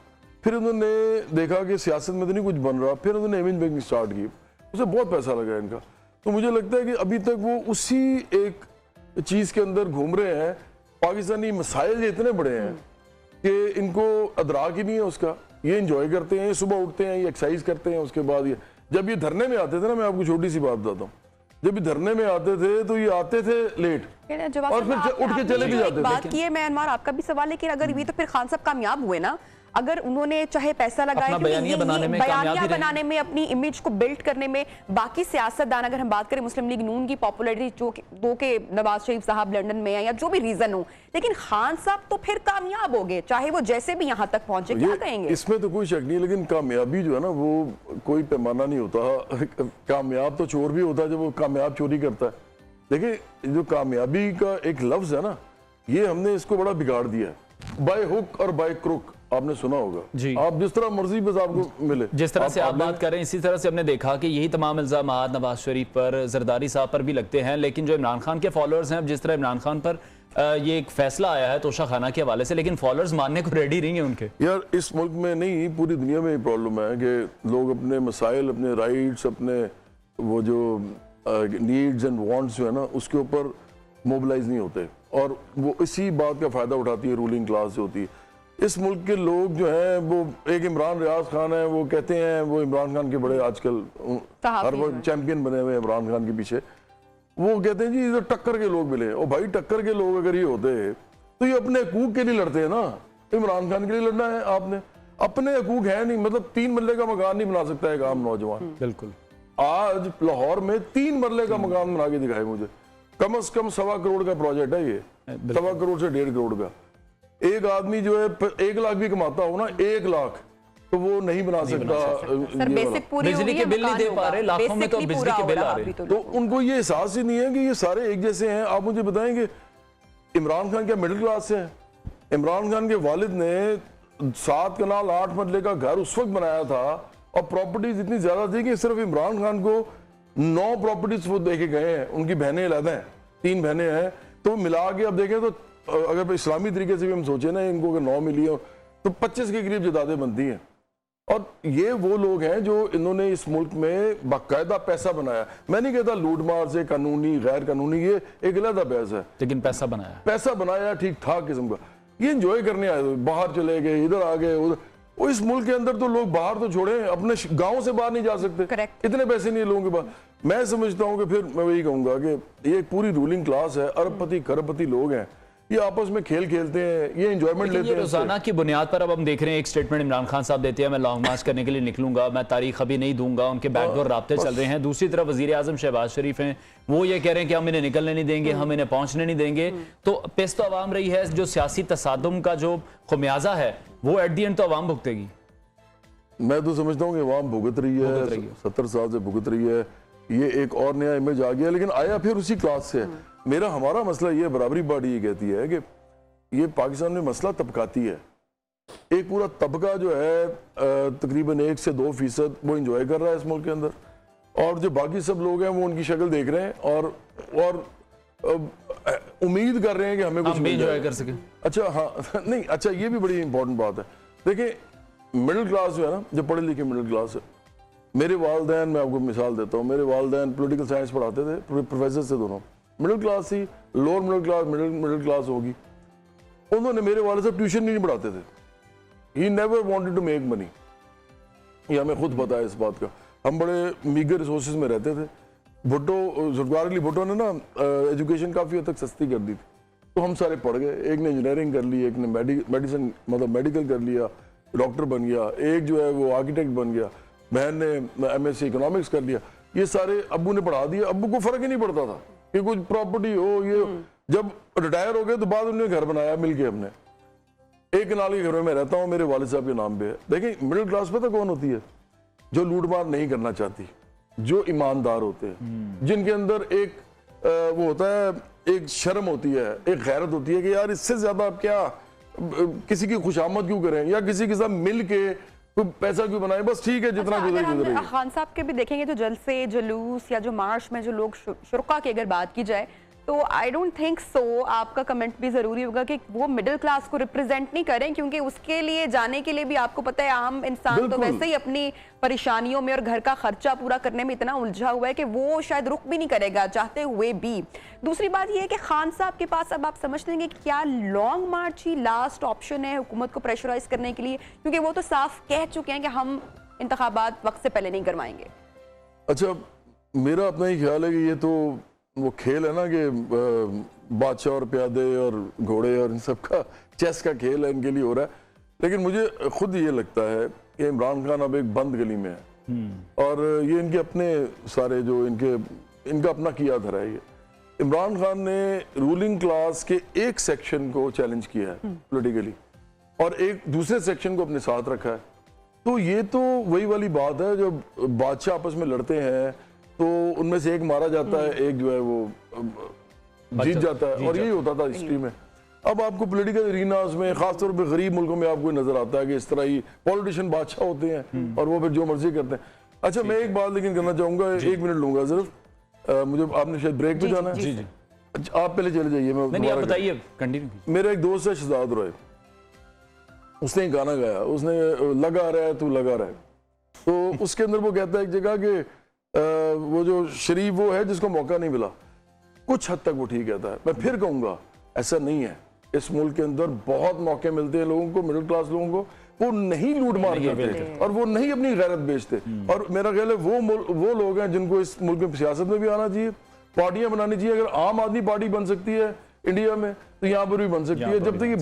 फिर उन्होंने देखा कि सियासत में तो नहीं कुछ बन रहा, फिर उन्होंने इमेज मेकिंग स्टार्ट की, उसे बहुत पैसा लगा इनका। तो मुझे लगता है कि अभी तक वो उसी एक चीज के अंदर घूम रहे हैं। पाकिस्तानी मसाइल इतने बड़े हैं कि इनको अदराक ही नहीं है उसका। ये एंजॉय करते हैं, सुबह उठते हैं, ये एक्सरसाइज करते हैं, उसके बाद ये जब ये धरने में आते थे ना, मैं आपको छोटी सी बात बताता हूँ, जब भी धरने में आते थे तो ये आते थे लेट और फिर उठ के चले भी जाते थे। बात की है, मैं अनवर आपका भी सवाल है कि अगर ये तो फिर खान साहब कामयाब हुए ना, अगर उन्होंने चाहे पैसा लगाया बयानियां बनाने में, अपनी इमेज को बिल्ड करने में। बाकी सियासतदान, अगर हम बात करें मुस्लिम लीग नून की पॉपुलैरिटी जो दो के नवाज शरीफ साहब लंदन में है या जो भी रीजन हो, लेकिन खान साहब तो फिर कामयाब हो गए, चाहे वो जैसे भी यहाँ तक पहुंचे। क्या कहेंगे? इसमें तो कोई शक नहीं, लेकिन कामयाबी जो है ना वो कोई पैमाना नहीं होता। कामयाब तो चोर भी होता है जब वो कामयाब चोरी करता है। देखिए, जो कामयाबी का एक लफ्ज है ना, ये हमने इसको बड़ा बिगाड़ दिया है, बाय हुक और बाय क्रुक। आपने सुना होगा जी, आप जिस तरह मर्जी बस आपको मिले, जिस तरह से आप बात करें इसी तरह से हमने देखा कि यही तमाम इल्जामात नवाज शरीफ पर, जरदारी साहब पर भी लगते हैं। लेकिन जो इमरान खान के फॉलोअर्स हैं, जिस तरह इमरान खान पर ये एक फैसला आया है तोशा खाना के हवाले से, लेकिन फॉलोअर्स मानने को रेडी नहीं है उनके। यार, इस मुल्क में नहीं, पूरी दुनिया में ये प्रॉब्लम है कि लोग अपने मसाइल, अपने राइट्स, अपने वो जो नीड्स एंड वांट्स जो है ना, उसके ऊपर मोबिलाइज नहीं होते, और वो इसी बात का फायदा उठाती है रूलिंग क्लास जो होती है। इस मुल्क के लोग जो हैं, वो एक इमरान रियाज खान है, वो कहते हैं वो इमरान खान के बड़े आजकल हर वक्त चैंपियन बने हुए इमरान खान के पीछे। वो कहते हैं जी इधर टक्कर के लोग मिले। और भाई, टक्कर के लोग अगर ये होते तो ये अपने हकूक के लिए लड़ते हैं ना, इमरान खान के लिए लड़ना है आपने, अपने हकूक है नहीं। मतलब 3 मरले का मकान नहीं बना सकता है एक आम नौजवान। बिल्कुल, आज लाहौर में 3 मरले का मकान बना के दिखाए मुझे, कम से कम 1.25 करोड़ का प्रोजेक्ट है ये, 1.25 करोड़ से 1.5 करोड़ का। एक आदमी जो है 1 लाख भी कमाता हो ना, 1 लाख तो वो नहीं बना सकता सर ये वाला। बेसिक पूरी बिजली हो रही के है, बिल नहीं मकान दे पा रहे, होगा। लाखों में तो Basically बिजली पूरा के हो बिल रहा आ अभी रहे। तो तो लोगों उनको ये एहसास ही नहीं है कि ये सारे एक जैसे हैं। आप मुझे बताएं कि इमरान खान क्या मिडिल क्लास से है? इमरान खान के वालिद ने 7 कनाल 8 मरले का घर उस वक्त बनाया था और प्रॉपर्टीज इतनी ज्यादा थी कि सिर्फ इमरान खान को 9 प्रॉपर्टीज वो देके गए हैं। उनकी बहनें अलग हैं, 3 बहनें हैं, तो मिला के अब देखें तो अगर इस्लामी तरीके से भी हम सोचे ना, इनको अगर 9 मिली हो तो 25 के करीब जदादें बनती हैं। और ये वो लोग हैं जो इन्होंने इस मुल्क में बाकायदा पैसा बनाया। मैं नहीं कहता लूट मार से कानूनी गैर कानूनी, ये एक अलग बहस है, लेकिन पैसा बनाया ठीक ठाक किस्म का। ये एंजॉय करने आए, बाहर चले गए, इधर आ गए उधर। और इस मुल्क के अंदर तो लोग बाहर तो छोड़े, अपने गांव से बाहर नहीं जा सकते। Correct. इतने पैसे नहीं है लोगों के पास। मैं समझता हूं कि फिर मैं वही कहूंगा कि ये एक पूरी रूलिंग क्लास है, अरबपति खरबपति लोग हैं, ये आपस में खेल खेलते हैं, ये एंजॉयमेंट लेते ये हैं। रोजाना की बुनियाद पर अब हम देख रहे हैं एक स्टेटमेंट इमरान खान साहब देते हैं, मैं लॉन्ग मार्च करने के लिए निकलूंगा, मैं तारीख अभी नहीं दूंगा, उनके बैकडोर राब्ते चल रहे हैं। दूसरी तरफ वजीर आजम शहबाज शरीफ हैं, वो ये कह रहे हैं कि हम इन्हें निकलने नहीं देंगे, हम इन्हें पहुंचने नहीं देंगे। तो पेश तो आवाम रही है, जो सियासी तसादुम का जो खुमियाजा है वो एट दी एंड तो आवाम भुगतेगी। मैं तो समझता हूँ कि अवाम भुगत रही है, 70 साल से भुगत रही है। ये एक और नया इमेज आ गया, लेकिन आया फिर उसी क्लास से। हमारा मसला ये, बराबरी पार्टी ये कहती है कि ये पाकिस्तान में मसला तबकाती है। एक पूरा तबका जो है तकरीबन 1 से 2% वो एंजॉय कर रहा है इस मुल्क के अंदर, और जो बाकी सब लोग हैं वो उनकी शक्ल देख रहे हैं और उम्मीद कर रहे हैं कि हमें कुछ मिल एंजॉय जाए। कर सके। अच्छा हाँ नहीं, अच्छा ये भी बड़ी इंपॉर्टेंट बात है। देखिए मिडिल क्लास जो है ना, जो पढ़े लिखे मिडिल क्लास है, मेरे वालदैन, मैं आपको मिसाल देता हूँ, मेरे वालदैन पॉलिटिकल साइंस पढ़ाते थे, प्रोफेसर से दोनों। मिडिल क्लास थी, lower middle class, middle class होगी। उन्होंने मेरे वाले साहब ट्यूशन नहीं पढ़ाते थे। He never wanted to make money. ये हमें खुद पता है इस बात का। हम बड़े मीगर रिसोर्सेज में रहते थे। भुट्टो, जुल्फिकार अली भुट्टो ने ना एजुकेशन काफ़ी हद तक सस्ती कर दी थी, तो हम सारे पढ़ गए। एक ने इंजीनियरिंग कर ली, एक ने मेडिसिन मतलब मेडिकल कर लिया, डॉक्टर बन गया, एक जो है वो आर्किटेक्ट बन गया, बहन ने MSc इकोनॉमिक्स कर लिया। ये सारे अब्बू ने पढ़ा दिया। अब्बू को फर्क ही नहीं पड़ता था कि कुछ प्रॉपर्टी हो, ये जब रिटायर हो गए तो बाद उन्होंने घर बनाया मिलके। हमने एक कनाल के घर में मैं रहता हूँ, मेरे वालिद साहब के नाम पे है। देखिए मिडिल क्लास पता कौन होती है? जो लूटमार नहीं करना चाहती, जो ईमानदार होते हैं, जिनके अंदर एक वो होता है, एक शर्म होती है, एक गैरत होती है कि यार इससे ज्यादा आप क्या किसी की खुशामद क्यों करें, या किसी के साथ मिल के कोई पैसा क्यों बनाए, बस ठीक है जितना अच्छा, गुजर अगर गुजरेगी। हम खान साहब के भी देखेंगे तो जलसे जुलूस या जो मार्च में जो लोग शुरका की अगर बात की जाए तो आई डोंट थिंक सो, आपका कमेंट भी जरूरी होगा कि वो मिडिल क्लास को रिप्रेजेंट नहीं करें, क्योंकि उसके लिए जाने के लिए भी आपको पता है आम इंसान तो वैसे ही अपनी परेशानियों में और घर का खर्चा पूरा करने में इतना उलझा हुआ है कि वो शायद रुक भी नहीं करेगा चाहते हुए भी। दूसरी बात ये है कि खान साहब के पास अब आप समझ लेंगे कि क्या लॉन्ग मार्च ही लास्ट ऑप्शन है हुकूमत को प्रेशराइज करने के लिए, क्योंकि वो तो साफ कह चुके हैं कि हम इंतखाबात वक्त से पहले नहीं करवाएंगे। अच्छा मेरा अपना ही ख्याल है कि ये तो वो खेल है ना कि बादशाह और प्यादे और घोड़े और इन सब का चेस का खेल है, इनके लिए हो रहा है। लेकिन मुझे खुद ये लगता है कि इमरान खान अब एक बंद गली में है और ये इनके अपने सारे जो इनका अपना किया धरा है। ये इमरान खान ने रूलिंग क्लास के एक सेक्शन को चैलेंज किया है पॉलिटिकली और एक दूसरे सेक्शन को अपने साथ रखा है। तो ये तो वही वाली बात है, जब बादशाह आपस में लड़ते हैं तो उनमें से एक मारा जाता है, एक जो है वो जीत जाता है, और यही होता था हिस्ट्री में। अब आपको पॉलिटिकल एरिनास में खासतौर पे गरीब मुल्कों में आपको नजर आता है कि इस तरह ही पॉलिटिशियन बादशाह होते हैं और वो फिर जो मर्जी करते हैं। अच्छा मैं एक बात लेकिन करना चाहूंगा, 1 मिनट लूंगा सिर्फ, मुझे आपने शायद ब्रेक पे जाना है। जी जी अच्छा, आप पहले चले जाइए, मैं आप बताइए, कंटिन्यू कीजिए। मेरा एक दोस्त है शहजाद रॉय, उसने एक गाना गाया, उसने लगा रहा है तू लगा रहा है, तो उसके अंदर वो कहता है एक जगह कि वो जो शरीफ वो है जिसको मौका नहीं मिला, कुछ हद तक वो ठीक कहता है। मैं फिर कहूंगा ऐसा नहीं है, इस मुल्क के अंदर बहुत मौके मिलते हैं लोगों को, मिडिल क्लास लोगों को, वो नहीं लूट मार करते और वो नहीं अपनी गैरत बेचते। और मेरा ख्याल है वो लोग हैं जिनको इस मुल्क में सियासत में भी आना चाहिए, पार्टियां बनानी चाहिए। अगर आम आदमी पार्टी बन सकती है इंडिया में तो यहाँ पर भी बन सकती है। जब तक ये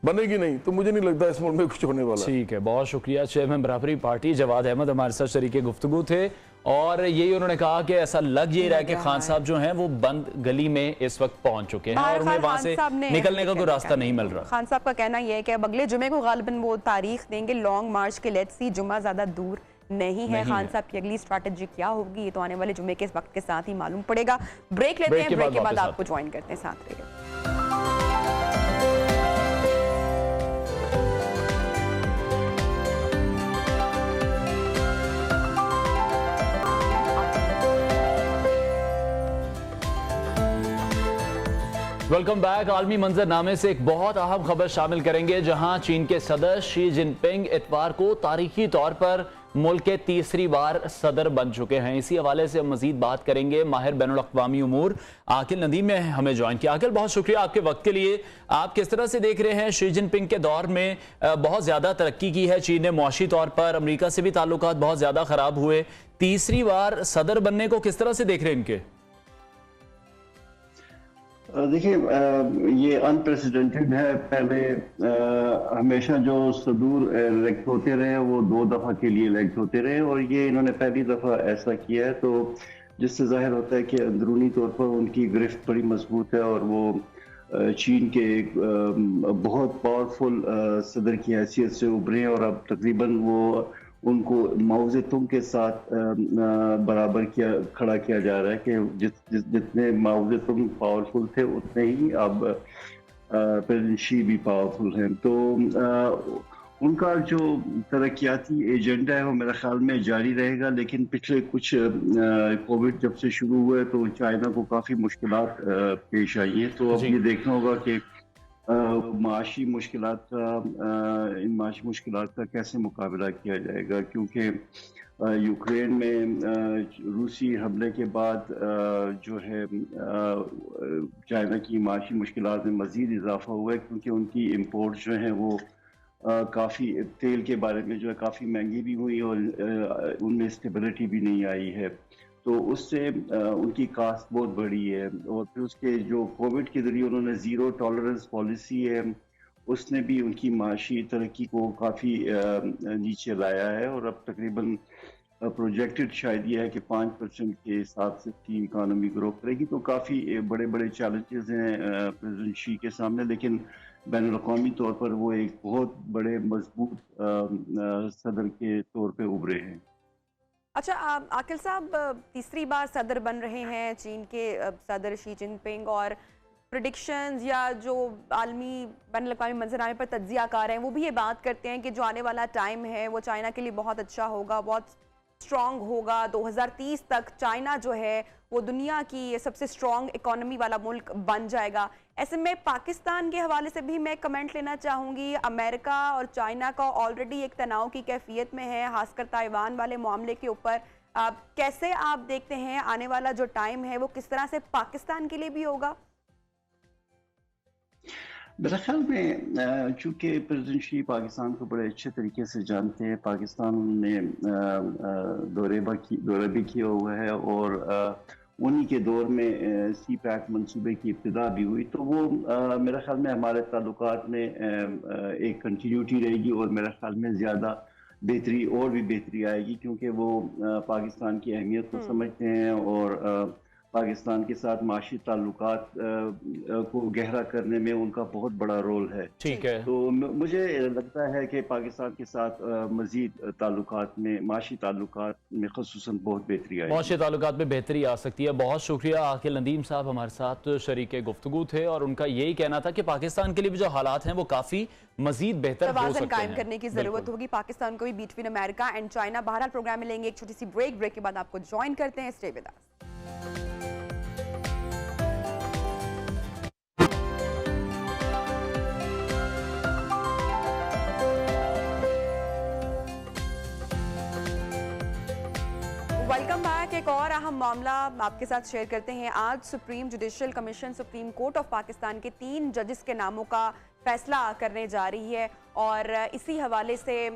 बनेगी नहीं तो मुझे नहीं लगता इस मुल्क में कुछ होने वाला। ठीक है, बहुत शुक्रिया। चेयरमैन बराबरी पार्टी जवाद अहमद हमारे साथ शरीके गुफ्तगू थे और यही उन्होंने कहा कि ऐसा लग ये रहा है कि खान साहब जो हैं वो बंद गली में इस वक्त पहुंच चुके हैं और उन्हें वहां से निकलने का कोई रास्ता नहीं मिल रहा। खान साहब का कहना यह है कि अब अगले जुमे को गालिबन वो तारीख देंगे लॉन्ग मार्च के। लेट्स सी, जुमा ज्यादा दूर नहीं है। खान साहब की अगली स्ट्रैटेजी क्या होगी ये तो आने वाले जुमे के इस वक्त के साथ ही मालूम पड़ेगा। ब्रेक लेते हैं, ब्रेक के बाद आपको ज्वाइन करते हैं, साथ रहिए। Welcome back. आलमी मंजरनामे से एक बहुत अहम खबर शामिल करेंगे, जहां चीन के सदर शी जिनपिंग इतवार को तारीखी तौर पर मुल्क के तीसरी बार सदर बन चुके हैं। इसी हवाले से हम मजीद बात करेंगे। माहिर बैनुल-अक़वामी उमूर आकिल नदीम ने हमें ज्वाइन किया। आकिल, बहुत शुक्रिया आपके वक्त के लिए। आप किस तरह से देख रहे हैं शी जिनपिंग के दौर में बहुत ज़्यादा तरक्की की है चीन ने मुआशी तौर पर, अमरीका से भी ताल्लुकात बहुत ज़्यादा ख़राब हुए, तीसरी बार सदर बनने को किस तरह से देख रहे हैं इनके? देखिए, ये अनप्रेसिडेंटेड है। पहले हमेशा जो सदूर इलेक्ट होते रहे वो 2 दफ़ा के लिए इलेक्ट होते रहे और ये इन्होंने पहली दफ़ा ऐसा किया है, तो जिससे जाहिर होता है कि अंदरूनी तौर पर उनकी गिरफ्त बड़ी मजबूत है और वो चीन के एक बहुत पावरफुल सदर की हैसियत से उभरे हैं और अब तकरीबन वो उनको माओ ज़ेतुंग के साथ बराबर खड़ा किया जा रहा है कि जितने माओ ज़ेतुंग पावरफुल थे उतने ही अब प्रेसिडेंट शी भी पावरफुल हैं। तो उनका जो तरक्याती एजेंडा है वो मेरे ख्याल में जारी रहेगा, लेकिन पिछले कुछ कोविड जब से शुरू हुए तो चाइना को काफ़ी मुश्किलात पेश आई हैं। तो अब ये देखना होगा कि माशी मुश्किलात इन माशी मुश्किलात का कैसे मुकाबला किया जाएगा, क्योंकि यूक्रेन में रूसी हमले के बाद जो है चाइना की माशी मुश्किलात में मज़ीद इजाफा हुआ है, क्योंकि उनकी इम्पोर्ट जो है वो काफ़ी तेल के बारे में जो है काफ़ी महंगी भी हुई और उनमें स्टेबिलिटी भी नहीं आई है। तो उससे उनकी कास्ट बहुत बड़ी है और फिर उसके जो कोविड के जरिए उन्होंने ज़ीरो टॉलरेंस पॉलिसी है उसने भी उनकी माशी तरक्की को काफ़ी नीचे लाया है और अब तकरीबन प्रोजेक्टेड शायद ये है कि 5% के हिसाब से की इकानमी ग्रो करेगी। तो काफ़ी बड़े बड़े चैलेंजेस हैं प्रेसिडेंट शी के सामने, लेकिन बैनुल-अक़वामी तौर पर वो एक बहुत बड़े मजबूत सदर के तौर पे उभरे हैं। अच्छा, आकिल साहब, तीसरी बार सदर बन रहे हैं चीन के सदर शी जिनपिंग और प्रेडिक्शंस या जो आलमी बैनुल-अक़वामी मंजरनामे पर तज्ज़ियाकार हैं वो भी ये बात करते हैं कि जो आने वाला टाइम है वो चाइना के लिए बहुत अच्छा होगा, बहुत स्ट्रॉन्ग होगा। 2030 तक चाइना जो है वो दुनिया की सबसे स्ट्रॉन्ग इकोनॉमी वाला मुल्क बन जाएगा। ऐसे में पाकिस्तान के हवाले से भी मैं कमेंट लेना चाहूँगी। अमेरिका और चाइना का ऑलरेडी एक तनाव की कैफियत में है, खासकर ताइवान वाले मामले के ऊपर। कैसे आप देखते हैं आने वाला जो टाइम है वो किस तरह से पाकिस्तान के लिए भी होगा? मेरे ख्याल में चूँकि प्रेसिडेंट शी पाकिस्तान को बड़े अच्छे तरीके से जानते हैं, पाकिस्तान ने दौरे भी किया हुआ है और उन्हीं के दौर में सी पैक मंसूबे की इब्तिदा भी हुई, तो वो मेरे ख्याल में हमारे ताल्लुकात में एक कंटिन्यूटी रहेगी और मेरे ख्याल में ज़्यादा बेहतरी और भी बेहतरी आएगी, क्योंकि वो पाकिस्तान की अहमियत को समझते हैं और पाकिस्तान के साथ माशी ताल्लुकात को गहरा करने में उनका बहुत बड़ा रोल है। ठीक है, तो मुझे लगता है कि पाकिस्तान के साथ मजीद ताल्लुकात में माशी ताल्लुकात में ख़ुसूसन बहुत बेहतरी आएगी, माशी ताल्लुकात में बेहतरी आ सकती है। बहुत शुक्रिया। आकिल नदीम साहब हमारे साथ शरीके गुफ्तगू थे और उनका यही कहना था कि पाकिस्तान के लिए भी जो हालात हैं वो काफ़ी मजीद बेहतर हो सकते हैं, कायम करने की जरूरत होगी पाकिस्तान को भी बिटवीन अमेरिका एंड चाइना। बहरहाल प्रोग्राम में लेंगे एक छोटी सी ब्रेक के बाद आपको ज्वाइन करते हैं। Stay with us. Welcome back. एक और अहम मामला आपके साथ शेयर करते हैं। आज supreme judicial commission supreme court of Pakistan के 3 जजेस के नामों का फैसला करने जा रही है और इसी हवाले से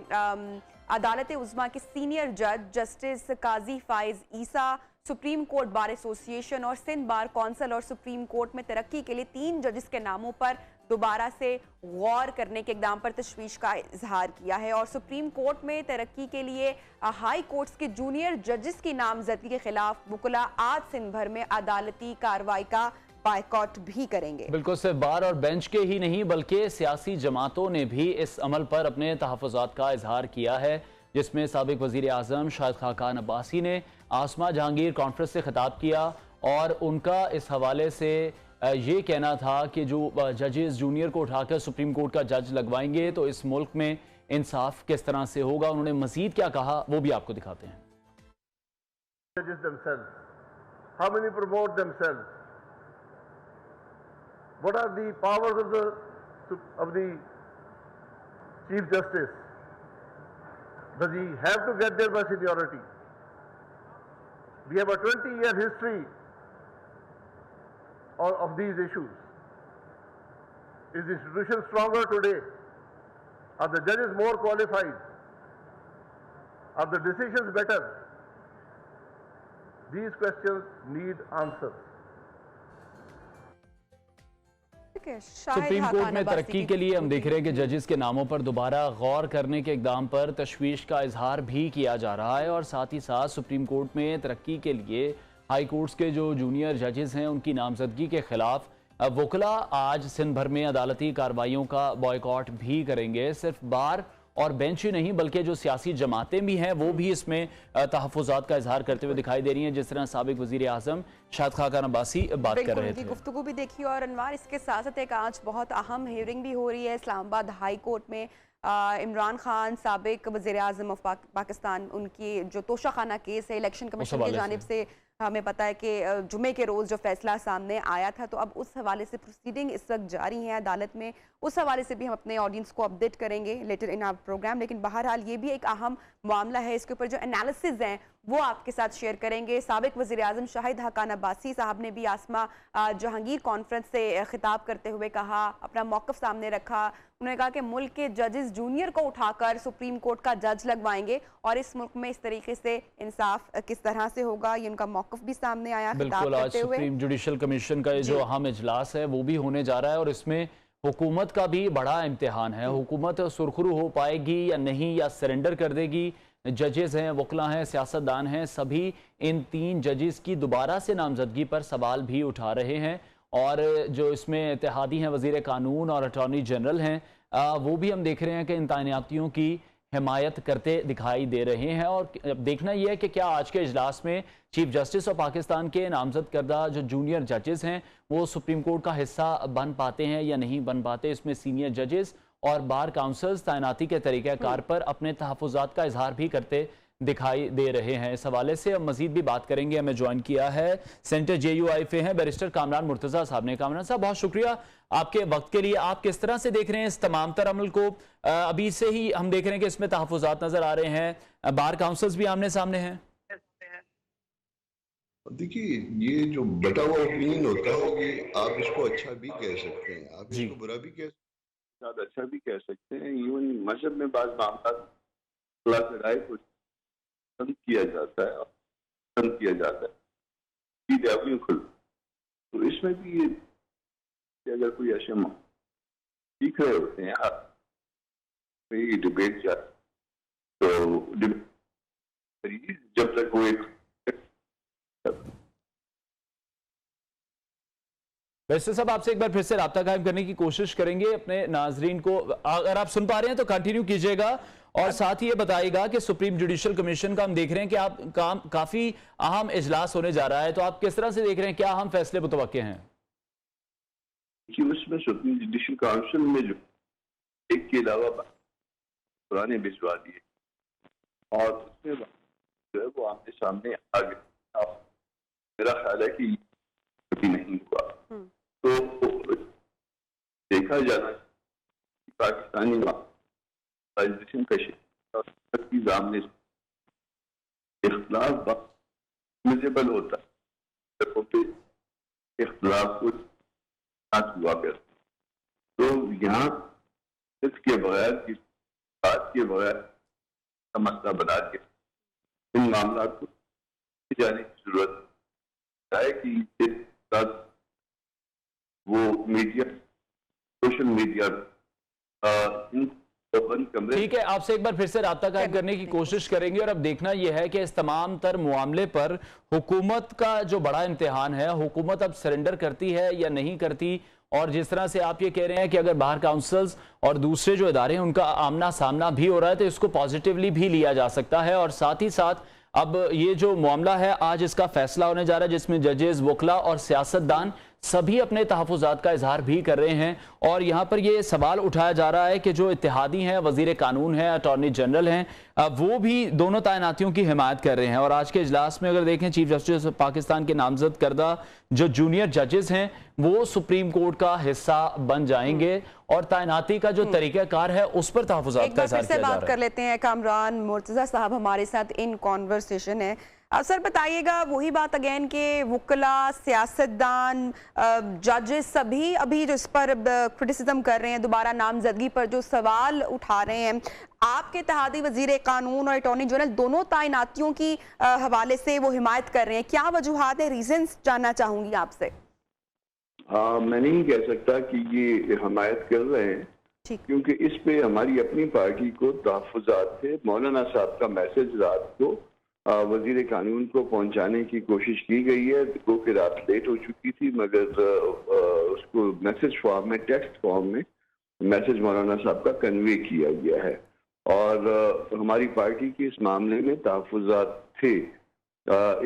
अदालत उज़्मा के सीनियर जज जस्टिस काजी फाइज ईसा, सुप्रीम कोर्ट बार एसोसिएशन और सिंध बार कौंसिल और सुप्रीम कोर्ट में तरक्की के लिए 3 जजेस के नामों पर दोबारा से गौर करने के इकदाम पर तशवीश का इजहार किया है। और सुप्रीम कोर्ट में तरक्की के लिए हाई कोर्ट्स के जूनियर जजेस की नामजदगी के खिलाफ वुकला आज सिंध भर में अदालती कार्रवाई का बायकॉट भी करेंगे। बिल्कुल, सिर्फ बार और बेंच के ही नहीं बल्कि सियासी जमातों ने भी इस अमल पर अपने तहफ़्फ़ुज़ात का इजहार किया है, जिसमें साबिक वज़ीर आज़म शाहिद खाकान अब्बासी ने आसमा जहांगीर कॉन्फ्रेंस से खिताब किया और उनका इस हवाले से ये कहना था कि जो जजेस जूनियर को उठाकर सुप्रीम कोर्ट का जज लगवाएंगे तो इस मुल्क में इंसाफ किस तरह से होगा। उन्होंने मजीद क्या कहा वो भी आपको दिखाते हैं। Judges themselves, how many promote themselves? What are the powers of the Chief Justice? Does he have to get there by seniority? We have a 20-year history of these issues. Is the institution stronger today? Are the judges more qualified? Are the decisions better? These questions need answers. Supreme court में तरक्की के लिए हम देख रहे हैं कि जजेस के नामों पर दोबारा गौर करने के इकदाम पर तशवीश का इजहार भी किया जा रहा है और साथ ही साथ सुप्रीम कोर्ट में तरक्की के लिए हाई कोर्ट्स के जो जूनियर जजेस हैं उनकी नामजदगी के खिलाफ वकला आज सिंध भर में अदालती कार्रवाइयों का बॉयकॉट भी करेंगे। सिर्फ बार और बेंच ही नहीं बल्कि जो सियासी जमातें भी हैं वो भी इसमें तहफ़्फ़ुज़ात का इजहार करते हुए दिखाई दे रही हैं, जिस तरह साबिक वज़ीर आज़म शाहिद खाकान अब्बासी बात कर रहे थे। गुफ्तगू भी देखी और अनवार, इसके साथ साथ एक आज बहुत अहम हियरिंग भी हो रही है इस्लामाबाद हाई कोर्ट में। इमरान खान साबिक वज़ीर आज़म ऑफ पाकिस्तान, उनकी जो तोशाखाना केस है इलेक्शन कमीशन की जानिब से हमें पता है कि जुमे के रोज़ जो फैसला सामने आया था, तो अब उस हवाले से प्रोसीडिंग इस वक्त जारी है अदालत में। उस हवाले से भी हम अपने ऑडियंस को अपडेट करेंगे लेटर इन आवर प्रोग्राम। लेकिन बहरहाल ये भी एक अहम मामला है, इसके ऊपर जो एनालिसिस हैं वो आपके साथ शेयर करेंगे। साबिक वज़ीर आज़म शाहिद खाकान अब्बासी साहब ने भी आसमा जहांगीर कॉन्फ्रेंस से खिताब करते हुए कहा, अपना मौक़िफ़ सामने रखा। उन्होंने कहा कि मुल्क के जजेस जूनियर को उठाकर सुप्रीम कोर्ट का जज लगवाएंगे और इस मुल्क में इस तरीके से इंसाफ किस तरह से होगा, ये उनका मौक़िफ़ भी सामने आया। बिल्कुल, आज सुप्रीम जुडिशल कमीशन का जो अहम इजलास है वो भी होने जा रहा है और इसमें हुकूमत का भी बड़ा इम्तिहान है। हुकूमत सुरखरू हो पाएगी या नहीं, या सरेंडर कर देगी। जजेस हैं, वकला हैं, सियासतदान हैं, सभी इन 3 जजेस की दोबारा से नामजदगी पर सवाल भी उठा रहे हैं और जो इसमें इत्तेहादी हैं वज़ीर कानून और अटॉर्नी जनरल हैं वो भी हम देख रहे हैं कि इन तैनातियों की हिमायत करते दिखाई दे रहे हैं। और देखना यह है कि क्या आज के इजलास में चीफ जस्टिस ऑफ पाकिस्तान के नामजद करदा जो जूनियर जजेस हैं वो सुप्रीम कोर्ट का हिस्सा बन पाते हैं या नहीं बन पाते। इसमें सीनियर जजेस और बार काउंसिल्स तैनाती के तरीक़ाकार पर अपने तहफ़्फ़ुज़ात का इजहार भी करते दिखाई दे रहे हैं। इस हवाले से अब मजीद भी बात करेंगे। हमें ज्वाइन किया है सेंटर JUIF हैं बैरिस्टर कामरान मुर्तज़ा साहब ने। कामरान साहब, बहुत शुक्रिया आपके वक्त के लिए। आप किस तरह से देख रहे हैं इस तमाम तर अमल को? अभी से ही हम देख रहे हैं कि इसमें तहफ़्फ़ुज़ात नजर आ रहे हैं, बार काउंसिल्स भी आमने सामने हैं। देखिए, ये जो बटा हुआ ओपिनियन होता है ये आप इसको अच्छा भी कह सकते हैं, आप इसको बुरा भी कह सकते हैं, अच्छा भी कह सकते हैं। इवन मजहब में बाज़ मामला राय को पसंद किया जाता है, पसंद किया जाता है खुद, तो इसमें भी ये कि अगर कोई ऐसे सीख रहे होते हैं आप डिबेट जाए तो जब तक वो एक वैसे सब आपसे एक बार फिर से राब्ता कायम करने की कोशिश करेंगे अपने नाजरीन को। अगर आप सुन पा रहे हैं तो कंटिन्यू कीजिएगा और साथ ही ये बताइएगा कि सुप्रीम जुडिशल कमीशन का हम देख रहे हैं कि आप काम काफी अहम इजलास होने जा रहा है, तो आप किस तरह से देख रहे हैं, क्या अहम फैसले मुतवक्के हैं? कि उसमें सुप्रीम जुडिशल काउंसिल में जो एक के अलावा पुराने भिजवा दिए और उसमें जो है वो आमने सामने आ गया। मेरा ख्याल है कि कभी नहीं हुआ, तो देखा जाना पाकिस्तानी राजनीतिक की सामने इख्तलाफ मुजिबल होता है, इख्तलाफ को हुआ कर, तो यहाँ इसके बगैर किस बात के बगैर का मसला बना के इन मामला को जाने की जरूरत है कि वो मीडिया सोशल मीडिया इन बंद कमरे। ठीक है, आपसे एक बार फिर से राब्ता कायम करने की कोशिश करेंगे और अब देखना यह है कि इस तमाम तर मामले पर हुकूमत का जो बड़ा इम्तिहान है, हुकूमत अब सरेंडर करती है या नहीं करती। और जिस तरह से आप ये कह रहे हैं कि अगर बाहर काउंसिल्स और दूसरे जो इदारे हैं उनका आमना सामना भी हो रहा है तो इसको पॉजिटिवली भी लिया जा सकता है। और साथ ही साथ अब ये जो मामला है, आज इसका फैसला होने जा रहा है जिसमें जजेस, वकला और सियासतदान सभी अपने तहफ़्फ़ुज़ात का इजहार भी कर रहे हैं। और यहाँ पर ये सवाल उठाया जा रहा है कि जो इत्तेहादी हैं, वज़ीर कानून है, अटॉर्नी जनरल हैं, वो भी दोनों तैनातियों की हिमायत कर रहे हैं। और आज के इजलास में अगर देखें, चीफ जस्टिस पाकिस्तान के नामजद करदा जो जूनियर जजेस हैं वो सुप्रीम कोर्ट का हिस्सा बन जाएंगे और तैनाती का जो तरीक़ाकार है उस पर तहफ़्फ़ुज़ात का इजहार किया जा रहा है। बात कर लेते हैं, कामरान मुर्तज़ा साहब हमारे साथ इन कॉन्वर्सेशन है। सर बताइएगा, वही बात अगेन के वकला, सियासतदान, जजेस सभी अभी जो इस पर क्रिटिसिज्म कर रहे हैं, दोबारा नामजदगी पर जो सवाल उठा रहे हैं, आपके इत्तेहादी वजीर कानून और अटॉर्नी जनरल दोनों तैनातियों की हवाले से वो हिमायत कर रहे हैं, क्या वजूहात है, रीजंस जानना चाहूंगी आपसे। मैं नहीं कह सकता कि ये हिमायत कर रहे हैं, क्योंकि इस पे हमारी अपनी पार्टी को तहफ़्फ़ुज़ात थे। मौलाना साहब का मैसेज रात को वजीर कानून को पहुंचाने की कोशिश की गई है, वो कि रात लेट हो चुकी थी, मगर उसको मैसेज फॉर्म में, टेक्स्ट फॉर्म में मैसेज मौलाना साहब का कन्वे किया गया है। और हमारी पार्टी के इस मामले में तहफ़्फ़ुज़ात थे।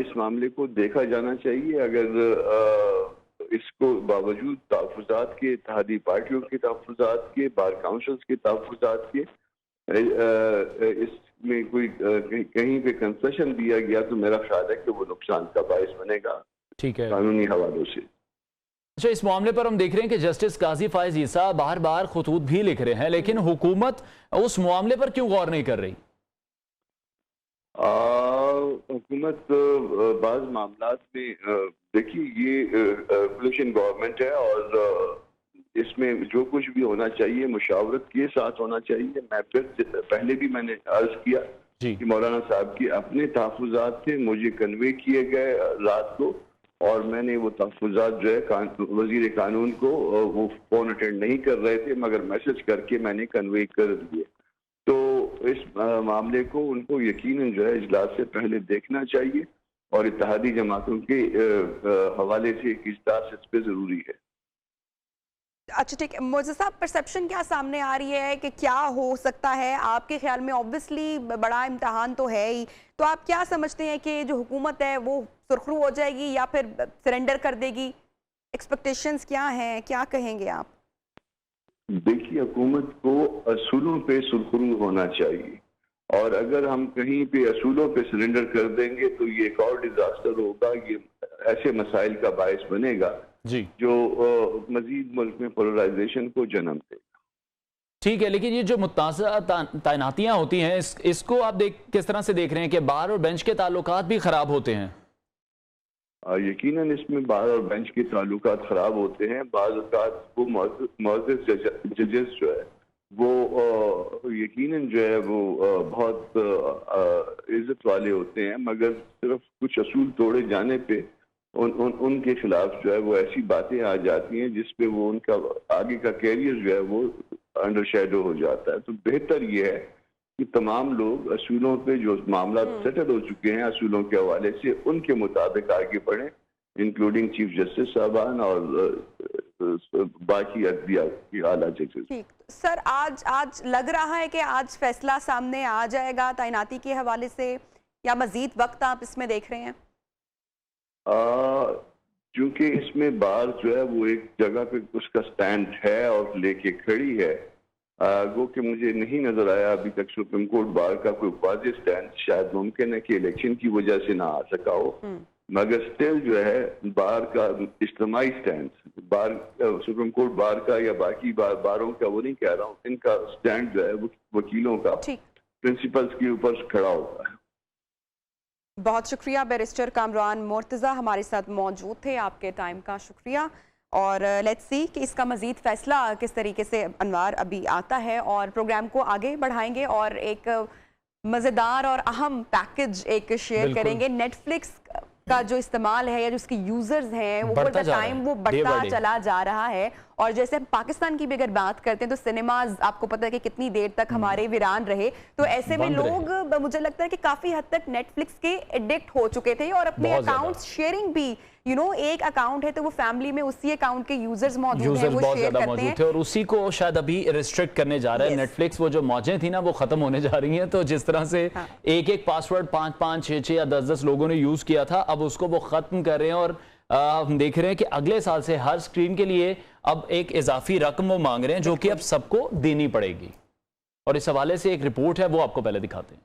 इस मामले को देखा जाना चाहिए। अगर इसको बावजूद तहफ़्फ़ुज़ात के, इत्तेहादी पार्टियों के तहफ़्फ़ुज़ात के, बार काउंसिल्स के तहफ़्फ़ुज़ात के, इसमें कोई कहीं पे कंसेशन दिया गया तो मेरा ख्याल है कि वो नुकसान का बायस बनेगा, ठीक है, कानूनी हवालों से। अच्छा, इस मामले पर हम देख रहे हैं कि जस्टिस काजी फायज ईसा बार बार खुतूत भी लिख रहे हैं, लेकिन हुकूमत उस मामले पर क्यों गौर नहीं कर रही? हुकूमत बाज़ मामलात में, देखिए ये रेगुलेशन गवर्नमेंट है और इसमें जो कुछ भी होना चाहिए मुशावरत के साथ होना चाहिए। मैं फिर पहले भी मैंने अर्ज किया कि मौलाना साहब के अपने तहफ़्फ़ुज़ात थे, मुझे कन्वे किए गए रात को, और मैंने वो तहफ़्फ़ुज़ात जो है वज़ीर कानून को, वो फ़ोन अटेंड नहीं कर रहे थे मगर मैसेज करके मैंने कन्वे कर दिए। तो इस मामले को उनको यकीनन जो है इजलास से पहले देखना चाहिए और इत्तेहादी जमातों के हवाले से एक इजलास इस पर ज़रूरी है। अच्छा ठीक है, मुझे साहब परसेप्शन क्या सामने आ रही है कि क्या हो सकता है आपके ख्याल में? ऑब्वियसली बड़ा इम्तहान तो है ही, तो आप क्या समझते हैं कि जो हुकूमत है वो सुरखरू हो जाएगी या फिर सरेंडर कर देगी? एक्सपेक्टेशंस क्या हैं, क्या कहेंगे आप? देखिए, हुकूमत को असूलों पे सुरखरू होना चाहिए, और अगर हम कहीं पे असूलों पे सरेंडर कर देंगे तो ये एक और डिजास्टर होगा। ये ऐसे मसाइल का बायस बनेगा जी, जो मजीद मुल्क में पोलराइजेशन को जन्म देगा। ठीक है, लेकिन ये जो मुताज़ा तैनातियां होती हैं, इसको आप किस तरह से देख रहे हैं कि बार और बेंच के ताल्लुकात भी खराब होते हैं? यकीनन इसमें बार और बेंच के ताल्लुकात खराब होते हैं। बाज़ औक़ात वो मुअज़्ज़ज़ जजेस जो है वो यकीनन जो है वो बहुत इज्जत वाले होते हैं, मगर सिर्फ कुछ असूल तोड़े जाने पे उनके खिलाफ जो है वो ऐसी बातें आ जाती हैं जिसपे वो उनका आगे का कैरियर जो है वो अंडर शेडो हो जाता है। तो बेहतर ये है कि तमाम लोग असूलों पे, जो मामला सेटल हो चुके हैं असूलों के हवाले से, उनके मुताबिक आगे बढ़ें, इंक्लूडिंग चीफ जस्टिस साहबान और बाकी अदलिया की आला जजेस। ठीक सर, आज लग रहा है कि आज फैसला सामने आ जाएगा तैनाती के हवाले से, या मजीद वक्त आप इसमें देख रहे हैं? चूंकि इसमें बार जो है वो एक जगह पे उसका स्टैंड है और लेके खड़ी है, वो कि मुझे नहीं नजर आया अभी तक सुप्रीम कोर्ट बार का कोई वाज़ेह स्टैंड। शायद मुमकिन है कि इलेक्शन की वजह से ना आ सका हो, मगर स्टिल जो है बार का इज्तिमाई स्टैंड, बार सुप्रीम कोर्ट बार का या बाकी बारों का वो नहीं कह रहा हूँ, इनका स्टैंड जो है वो वकीलों का प्रिंसिपल्स के ऊपर खड़ा होता है। बहुत शुक्रिया बैरिस्टर कामरान मुर्तज़ा हमारे साथ मौजूद थे, आपके टाइम का शुक्रिया। और लेट्स सी कि इसका मज़ीद फ़ैसला किस तरीके से अनवार अभी आता है, और प्रोग्राम को आगे बढ़ाएंगे और एक मज़ेदार और अहम पैकेज एक शेयर करेंगे। नेटफ्लिक्स का जो इस्तेमाल है या जो उसके यूजर्स हैं वो बढ़ता जा रहा टाइम है, वो day by बढ़ता day। चला जा रहा है। और जैसे हम पाकिस्तान की भी अगर बात करते हैं तो सिनेमाज आपको पता है कि कितनी देर तक हमारे वीरान रहे, तो ऐसे में बंद रहे। लोग मुझे लगता है कि काफी हद तक नेटफ्लिक्स के एडिक्ट हो चुके थे और अपने बहुत ज्यादा। अकाउंट्स शेयरिंग भी, एक अकाउंट है तो वो फैमिली में उसी अकाउंट के यूजर्स मौजूद हैं, यूजर्स वो बहुत शेयर ज्यादा करते मौजूद हैं। थे और उसी को शायद अभी रिस्ट्रिक्ट करने जा रहा है Yes. नेटफ्लिक्स। वो जो मौजें थी ना वो खत्म होने जा रही हैं, तो जिस तरह से एक एक पासवर्ड 5-5, 6-6 या 10-10 लोगों ने यूज किया था, अब उसको वो खत्म कर रहे हैं। और हम देख रहे हैं कि अगले साल से हर स्क्रीन के लिए अब एक इजाफी रकम वो मांग रहे हैं जो कि अब सबको देनी पड़ेगी। और इस हवाले से एक रिपोर्ट है, वो आपको पहले दिखाते हैं।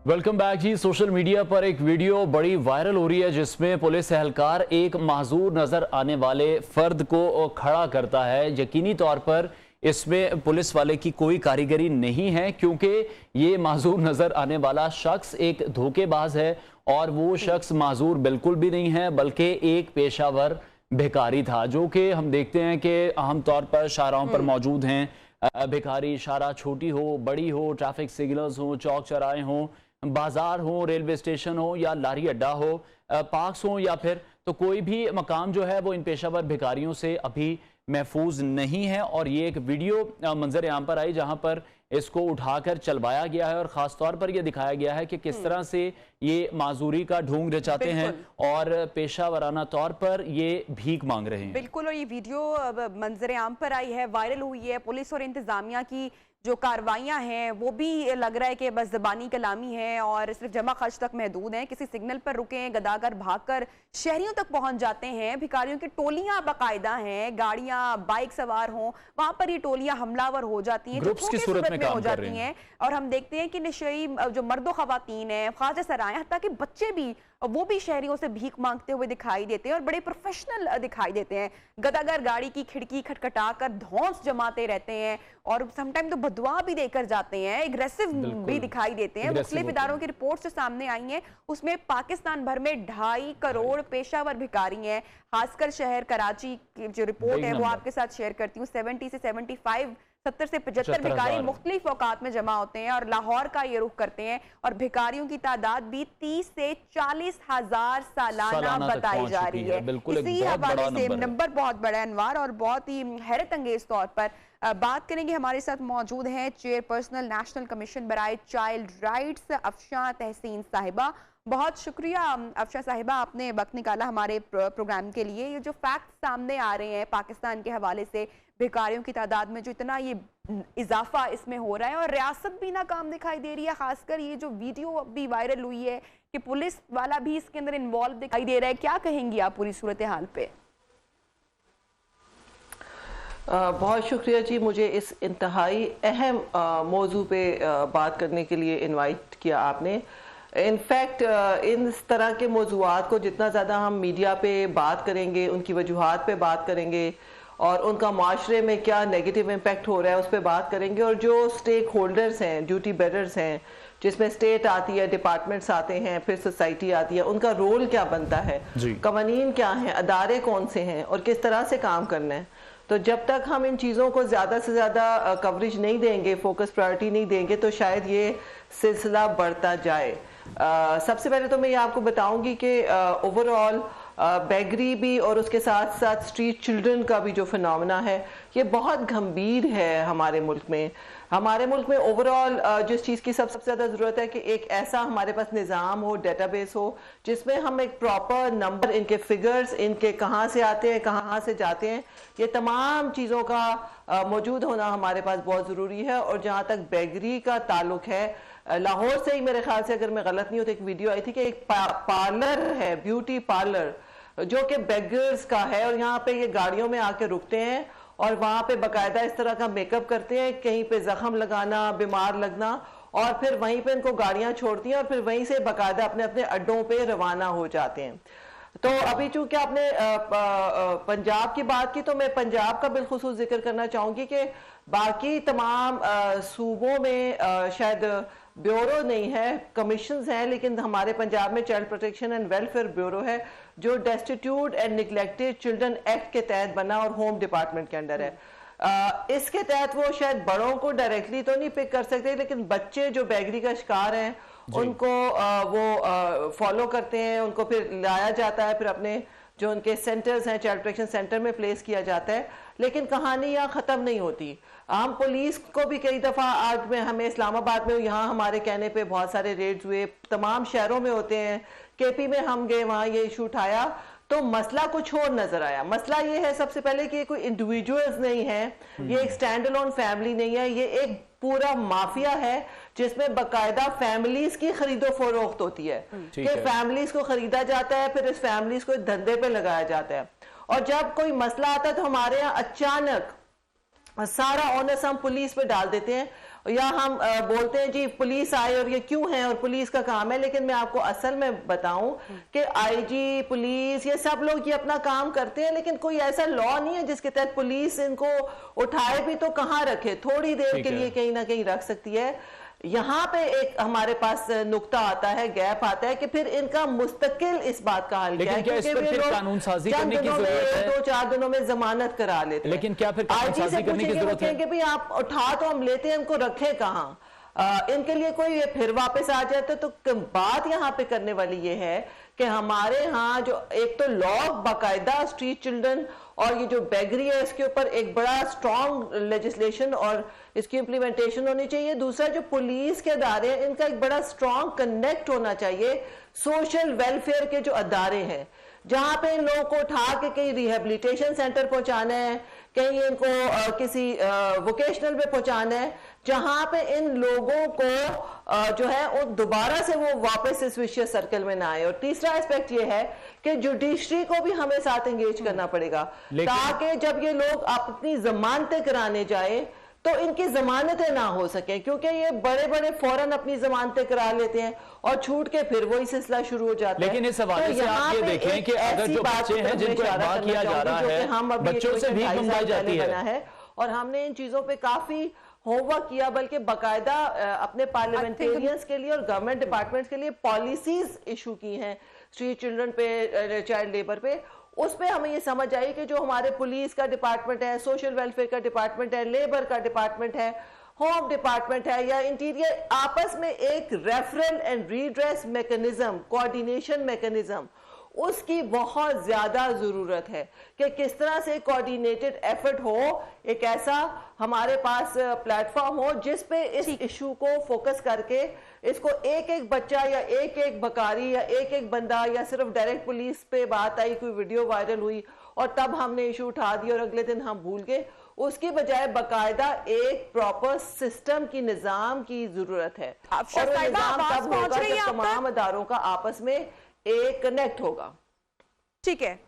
वेलकम बैक जी। सोशल मीडिया पर एक वीडियो बड़ी वायरल हो रही है जिसमें पुलिस एहलकार एक माजूर नजर आने वाले फर्द को खड़ा करता है। यकीनी तौर पर इसमें पुलिस वाले की कोई कारीगरी नहीं है, क्योंकि ये माजूर नजर आने वाला शख्स एक धोखेबाज है और वो शख्स माजूर बिल्कुल भी नहीं है, बल्कि एक पेशावर भिखारी था, जो कि हम देखते हैं कि आम तौर पर शाहराहों पर मौजूद हैं। भिखारी शाहराह छोटी हो बड़ी हो, ट्रैफिक सिग्नल्स हो, चौक चौराहे हो, बाजार हो, रेलवे स्टेशन हो या लारी अड्डा हो, पार्क्स हो या फिर तो कोई भी मकाम जो है वो इन पेशावर भिखारियों से अभी महफूज नहीं है। और ये एक वीडियो मंजर आम पर आई जहां पर इसको उठाकर चलवाया गया है और ख़ास तौर पर यह दिखाया गया है कि किस तरह से ये माजूरी का ढोंग रचाते हैं और पेशा वराना तौर पर ये भीख मांग रहे हैं। बिल्कुल। और ये वीडियो मंजर आम पर आई है, वायरल हुई है। पुलिस और इंतजामिया की जो कार्रवाइयां हैं वो भी लग रहा है कि बस ज़बानी कलामी है और सिर्फ जमा खर्च तक महदूद हैं। किसी सिग्नल पर रुके, गदागर भागकर शहरियों तक पहुंच जाते हैं। भिखारियों की टोलियां बाकायदा हैं, गाड़ियां बाइक सवार हों, वहां पर ये टोलियां हमलावर हो जाती हैं, ग्रुप्स की सूरत में काम हो कर जाती रहे हैं। हैं। और हम देखते हैं कि नशई जो मर्द ख़वातीन हैं, ख्वाजा सराय, हत्ता कि बच्चे भी, वो भी शहरियों से भीख मांगते हुए दिखाई देते हैं और बड़े प्रोफेशनल दिखाई देते हैं। गदागर गाड़ी की खिड़की खटखटाकर धौंस जमाते रहते हैं और समटाइम तो बदवा भी देकर जाते हैं, एग्रेसिव भी दिखाई देते हैं। मुख्तलिफ इदारों की रिपोर्ट जो सामने आई हैं उसमें पाकिस्तान भर में 2.5 करोड़ पेशावर भिखारी हैं। खासकर शहर कराची की जो रिपोर्ट है वो आपके साथ शेयर करती हूँ। 70 से 75, 70 से 75 भिखारी मुख्तलिफ औकात में जमा होते हैं और लाहौर का ये रुख करते हैं। और भिखारियों की तादाद भी 30 से 40 हजार सालाना बताई जा रही है। इसी हवाले से नंबर बहुत बड़ा है अनवार, और बहुत ही हैरत अंगेज तौर पर बात करेंगे। हमारे साथ मौजूद हैं चेयरपर्सनल नेशनल कमीशन बराए चाइल्ड राइट्स अफशां तहसीन साहिबा। बहुत शुक्रिया अफशां साहिबा, आपने वक्त निकाला हमारे प्रोग्राम के लिए। ये जो फैक्ट सामने आ रहे हैं पाकिस्तान के हवाले से, भिखारियों की तादाद में जो इतना ये इजाफा इसमें हो रहा है और रियासत भी नाकाम दिखाई दे रही है। खासकर ये जो वीडियो अभी वायरल हुई है कि पुलिस वाला भी इसके अंदर इन्वॉल्व दिखाई दे रहा है, क्या कहेंगी आप पूरी सूरत हाल पे? बहुत शुक्रिया जी, मुझे इस इंतहाई अहम मौजू पे बात करने के लिए इनवाइट किया आपने। इनफैक्ट इन तरह के मौजूआत को जितना ज़्यादा हम मीडिया पे बात करेंगे, उनकी वजूहात पे बात करेंगे और उनका माशरे में क्या नेगेटिव इम्पैक्ट हो रहा है उस पर बात करेंगे, और जो स्टेक होल्डर्स हैं, ड्यूटी बेरर्स हैं, जिसमें स्टेट आती है, डिपार्टमेंट्स आते हैं, फिर सोसाइटी आती है, उनका रोल क्या बनता है, कवानीन क्या हैं, अदारे कौन से हैं और किस तरह से काम करना है। तो जब तक हम इन चीज़ों को ज़्यादा से ज़्यादा कवरेज नहीं देंगे, फोकस प्रायोरिटी नहीं देंगे, तो शायद ये सिलसिला बढ़ता जाए। सबसे पहले तो मैं ये आपको बताऊंगी कि ओवरऑल बेगरी भी और उसके साथ साथ स्ट्रीट चिल्ड्रन का भी जो फिनोमेना है ये बहुत गंभीर है हमारे मुल्क में। हमारे मुल्क में ओवरऑल जिस चीज़ की सबसे ज़्यादा ज़रूरत है कि एक ऐसा हमारे पास निज़ाम हो, डेटाबेस हो, जिसमें हम एक प्रॉपर नंबर, इनके फिगर्स, इनके कहाँ से आते हैं, कहाँ से जाते हैं, ये तमाम चीज़ों का मौजूद होना हमारे पास बहुत ज़रूरी है। और जहाँ तक बेगरी का ताल्लुक है, लाहौर से ही मेरे ख्याल से, अगर मैं गलत नहीं हूँ, तो एक वीडियो आई थी कि एक पार्लर है, ब्यूटी पार्लर, जो कि बेगर्स का है, और यहाँ पे ये गाड़ियों में आके रुकते हैं और वहाँ पे बाकायदा इस तरह का मेकअप करते हैं, कहीं पे जख्म लगाना, बीमार लगना, और फिर वहीं पे इनको गाड़ियाँ छोड़ती हैं और फिर वहीं से बाकायदा अपने अपने अड्डों पे रवाना हो जाते हैं। तो अभी चूंकि आपने पंजाब की बात की, तो मैं पंजाब का बिलखुसूस जिक्र करना चाहूँगी कि बाकी तमाम सूबों में शायद ब्यूरो नहीं है, कमीशंस हैं, लेकिन हमारे पंजाब में child protection and welfare bureau है जो destitute and neglected children act के तहत बना और होम डिपार्टमेंट के अंडर है। इसके तहत वो शायद बड़ों को डायरेक्टली तो नहीं पिक कर सकते, लेकिन बच्चे जो बेगरी का शिकार हैं उनको वो फॉलो करते हैं, उनको फिर लाया जाता है, फिर अपने जो उनके सेंटर्स हैं चाइल्ड प्रोटेक्शन सेंटर में प्लेस किया जाता है। लेकिन कहानी यहाँ ख़त्म नहीं होती। हम पुलिस को भी कई दफ़ा, आज में हमें इस्लामाबाद में, यहाँ हमारे कहने पे बहुत सारे रेड्स हुए, तमाम शहरों में होते हैं, केपी में हम गए, वहाँ ये इशू उठाया तो मसला कुछ और नजर आया। मसला ये है सबसे पहले कि ये कोई इंडिविजुअल्स नहीं है, ये एक स्टैंड अलोन फैमिली नहीं है, ये एक पूरा माफिया है जिसमें बकायदा फैमिलीज की खरीदो फरोख्त होती है कि फैमिलीज को खरीदा जाता है, फिर इस फैमिलीज को धंधे पे लगाया जाता है। और जब कोई मसला आता है तो हमारे यहाँ अचानक सारा ऑनस हम पुलिस पे डाल देते हैं, या हम बोलते हैं जी पुलिस आए और ये क्यों है और पुलिस का काम है। लेकिन मैं आपको असल में बताऊं कि आईजी, पुलिस, ये सब लोग ये अपना काम करते हैं, लेकिन कोई ऐसा लॉ नहीं है जिसके तहत पुलिस इनको उठाए भी तो कहाँ रखे, थोड़ी देर के लिए कहीं ना कहीं रख सकती है। यहाँ पे एक हमारे पास नुक्ता आता है, गैप आता है कि फिर इनका मुस्तकिल इस बात का हल क्या है, क्योंकि वे लोग कानून साजी करने की जरूरत है, 2-4 दिनों में जमानत करा लेते हैं। लेकिन क्या फिर कानून साजी करने की जरूरत है? कि भाई आप उठा तो हम लेते हैं, इनको रखे कहाँ, इनके लिए कोई फिर वापस आ जाते। तो बात यहाँ पे करने वाली ये है कि हमारे यहाँ जो एक तो लॉ बाकायदा स्ट्रीट चिल्ड्रन और ये जो बेगरी है इसके ऊपर एक बड़ा स्ट्रॉन्ग लेजिस्लेशन और इसकी इम्प्लीमेंटेशन होनी चाहिए। दूसरा जो पुलिस के अदारे हैं इनका एक बड़ा स्ट्रॉन्ग कनेक्ट होना चाहिए सोशल वेलफेयर के जो अदारे हैं, जहां पे इन लोगों को उठा के कहीं रिहेबिलिटेशन सेंटर पहुंचाना है, कहीं इनको किसी वोकेशनल पे पहुंचाना है, जहां पे इन लोगों को जो है वो दोबारा से वो वापस इस विशेष सर्कल में ना आए। और तीसरा एस्पेक्ट ये है कि जुडिशरी को भी हमें साथ एंगेज करना पड़ेगा, ताकि जब ये लोग अपनी जमानतें कराने जाए तो इनकी जमानतें ना हो सके, क्योंकि ये बड़े बड़े फौरन अपनी जमानतें करा लेते हैं और छूट के फिर वही सिलसिला शुरू हो जाता है। लेकिन इस हवाले से आप ये देखें कि अगर जो बच्चे हैं जिनको अगवा किया जा रहा है, बच्चों से भीख मंगवाई जाती है, और हमने इन चीजों पे काफी होमवर्क किया, बल्कि बाकायदा अपने पार्लियामेंटेरियंस के लिए और गवर्नमेंट डिपार्टमेंट्स के लिए पॉलिसीज इशू की हैं स्ट्रीट चिल्ड्रन पे, चाइल्ड लेबर पे। उस पे हमें ये समझ आई कि जो हमारे पुलिस का डिपार्टमेंट है, सोशल वेलफेयर का डिपार्टमेंट है, लेबर का डिपार्टमेंट है, होम डिपार्टमेंट है या इंटीरियर, आपस में एक referral and redress mechanism, coordination mechanism, उसकी बहुत ज्यादा जरूरत है कि किस तरह से कोऑर्डिनेटेड एफर्ट हो, एक ऐसा हमारे पास प्लेटफॉर्म हो जिस पे इस इशू को फोकस करके इसको एक एक बच्चा या एक एक बकारी या एक एक बंदा, या सिर्फ डायरेक्ट पुलिस पे बात आई, कोई वीडियो वायरल हुई और तब हमने इशू उठा दिया और अगले दिन हम भूल गए, उसकी बजाय बाकायदा एक प्रॉपर सिस्टम की, निजाम की जरूरत है। और वो निजाम तब होगा जब तमाम अदारों का आपस में एक कनेक्ट होगा। ठीक है,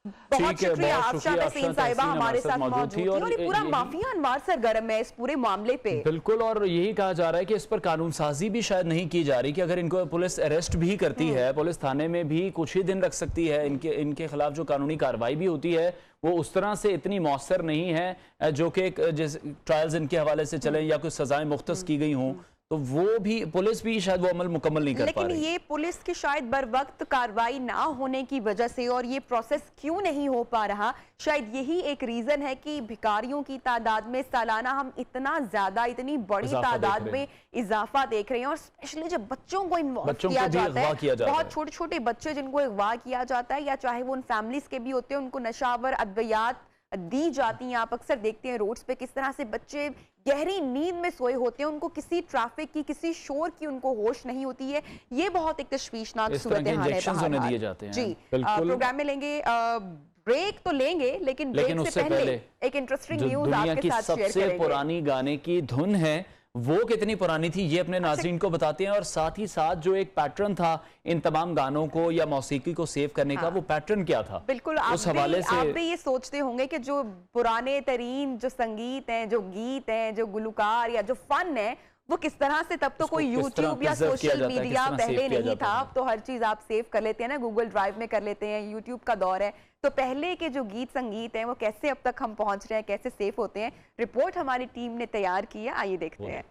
बहुत शुक्रिया आफशा तहसीन साहिबा हमारे साथ मौजूद थी और ये पूरा माफिया अनवार सरगर्म है इस पूरे मामले पे। बिल्कुल, और यही कहा जा रहा है कि इस पर कानून साजी भी शायद नहीं की जा रही कि अगर इनको पुलिस अरेस्ट भी करती है, पुलिस थाने में भी कुछ ही दिन रख सकती है, इनके खिलाफ जो कानूनी कार्रवाई भी होती है वो उस तरह से इतनी मौसर नहीं है जो कि ट्रायल्स इनके हवाले से चले या कुछ सजाएं मुख्तस की गई हों, तो वो भी पुलिस भी शायद वो अमल मुकम्मल नहीं कर पा रही। लेकिन ये पुलिस की शायद बर वक्त कार्रवाई ना होने की वजह से और ये प्रोसेस क्यों नहीं हो पा रहा, शायद यही एक रीजन है कि भिखारियों की तादाद में सालाना हम इतना ज्यादा, इतनी बड़ी तादाद में इजाफा देख रहे हैं। और स्पेशली जब बच्चों को इन्वॉल्व किया जाता है, बहुत छोटे छोटे बच्चे जिनको अगवा किया जाता है, या चाहे वो उन फैमिलीज के भी होते हैं, उनको नशावर अद्वियात दी जाती हैं। आप अक्सर देखते हैं रोड्स पे किस तरह से बच्चे गहरी नींद में सोए होते हैं, उनको किसी ट्रैफिक की, किसी शोर की उनको होश नहीं होती है। ये बहुत एक तशवीशनाक सूरत हाल है। जी, प्रोग्राम में लेंगे ब्रेक तो लेंगे, लेकिन ब्रेक से पहले एक इंटरेस्टिंग न्यूज आपके साथ शेयर करेंगे। सबसे पुरानी गाने की धुन है, वो कितनी पुरानी थी ये अपने नाज़रीन को बताते हैं, और साथ ही साथ जो एक पैटर्न था इन तमाम गानों को या मौसीकी को सेव करने का, वो पैटर्न क्या था? बिल्कुल, उस हवाले से आप भी ये सोचते होंगे कि जो पुराने तरीन जो संगीत हैं, जो गीत हैं, जो गुलकार या जो फन है, वो किस तरह से, तब तो कोई यूट्यूब या सोशल मीडिया पहले नहीं था, अब तो हर चीज आप सेव कर लेते हैं ना, गूगल ड्राइव में कर लेते हैं, यूट्यूब का दौर है। तो पहले के जो गीत संगीत हैं वो कैसे अब तक हम पहुंच रहे हैं, कैसे सेव होते हैं, रिपोर्ट हमारी टीम ने तैयार की है, आइए देखते हैं।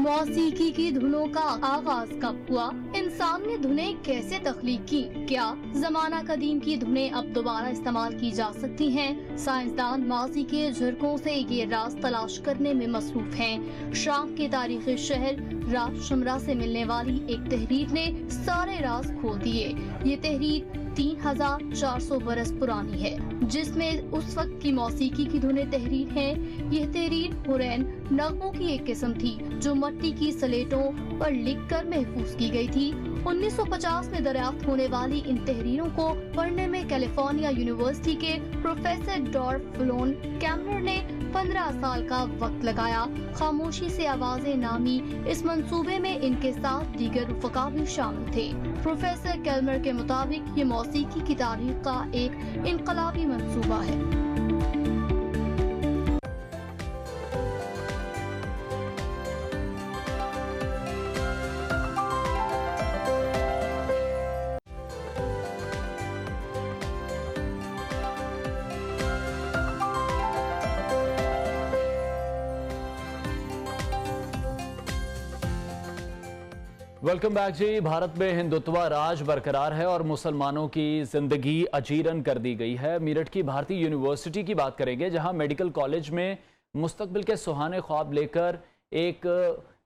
मौसीकी की धुनों का आगाज कब हुआ? इंसान ने धुनें कैसे तख्लीक की? क्या जमाना कदीम की धुनें अब दोबारा इस्तेमाल की जा सकती हैं? साइंसदान माजी के झरकों से ये राज तलाश करने में मसरूफ हैं। शाम के तारीखी शहर राज शमरा से मिलने वाली एक तहरीर ने सारे राज खोल दिए। ये तहरीर 3400 बरस पुरानी है, जिसमें उस वक्त की मौसीकी की धुनें तहरीर हैं। यह तहरीर हुरैन नगमों की एक किस्म थी जो मिट्टी की स्लेटों पर लिखकर महफूज की गई थी। 1950 में दरियाफ्त होने वाली इन तहरीरों को पढ़ने में कैलिफोर्निया यूनिवर्सिटी के प्रोफेसर डॉर्फ फ्लोन कैमलर ने 15 साल का वक्त लगाया। खामोशी से आवाजें नामी इस मंसूबे में इनके साथ दीगर रुफ़का भी शामिल थे। प्रोफेसर कैलमर के मुताबिक ये मौसीकी की तारीख का एक इनकलाबी मंसूबा है। वेलकम बैक जी। भारत में हिंदुत्व राज बरकरार है और मुसलमानों की जिंदगी अजीरन कर दी गई है। मेरठ की भारतीय यूनिवर्सिटी की बात करेंगे, जहां मेडिकल कॉलेज में मुस्तकबिल के सुहाने ख्वाब लेकर एक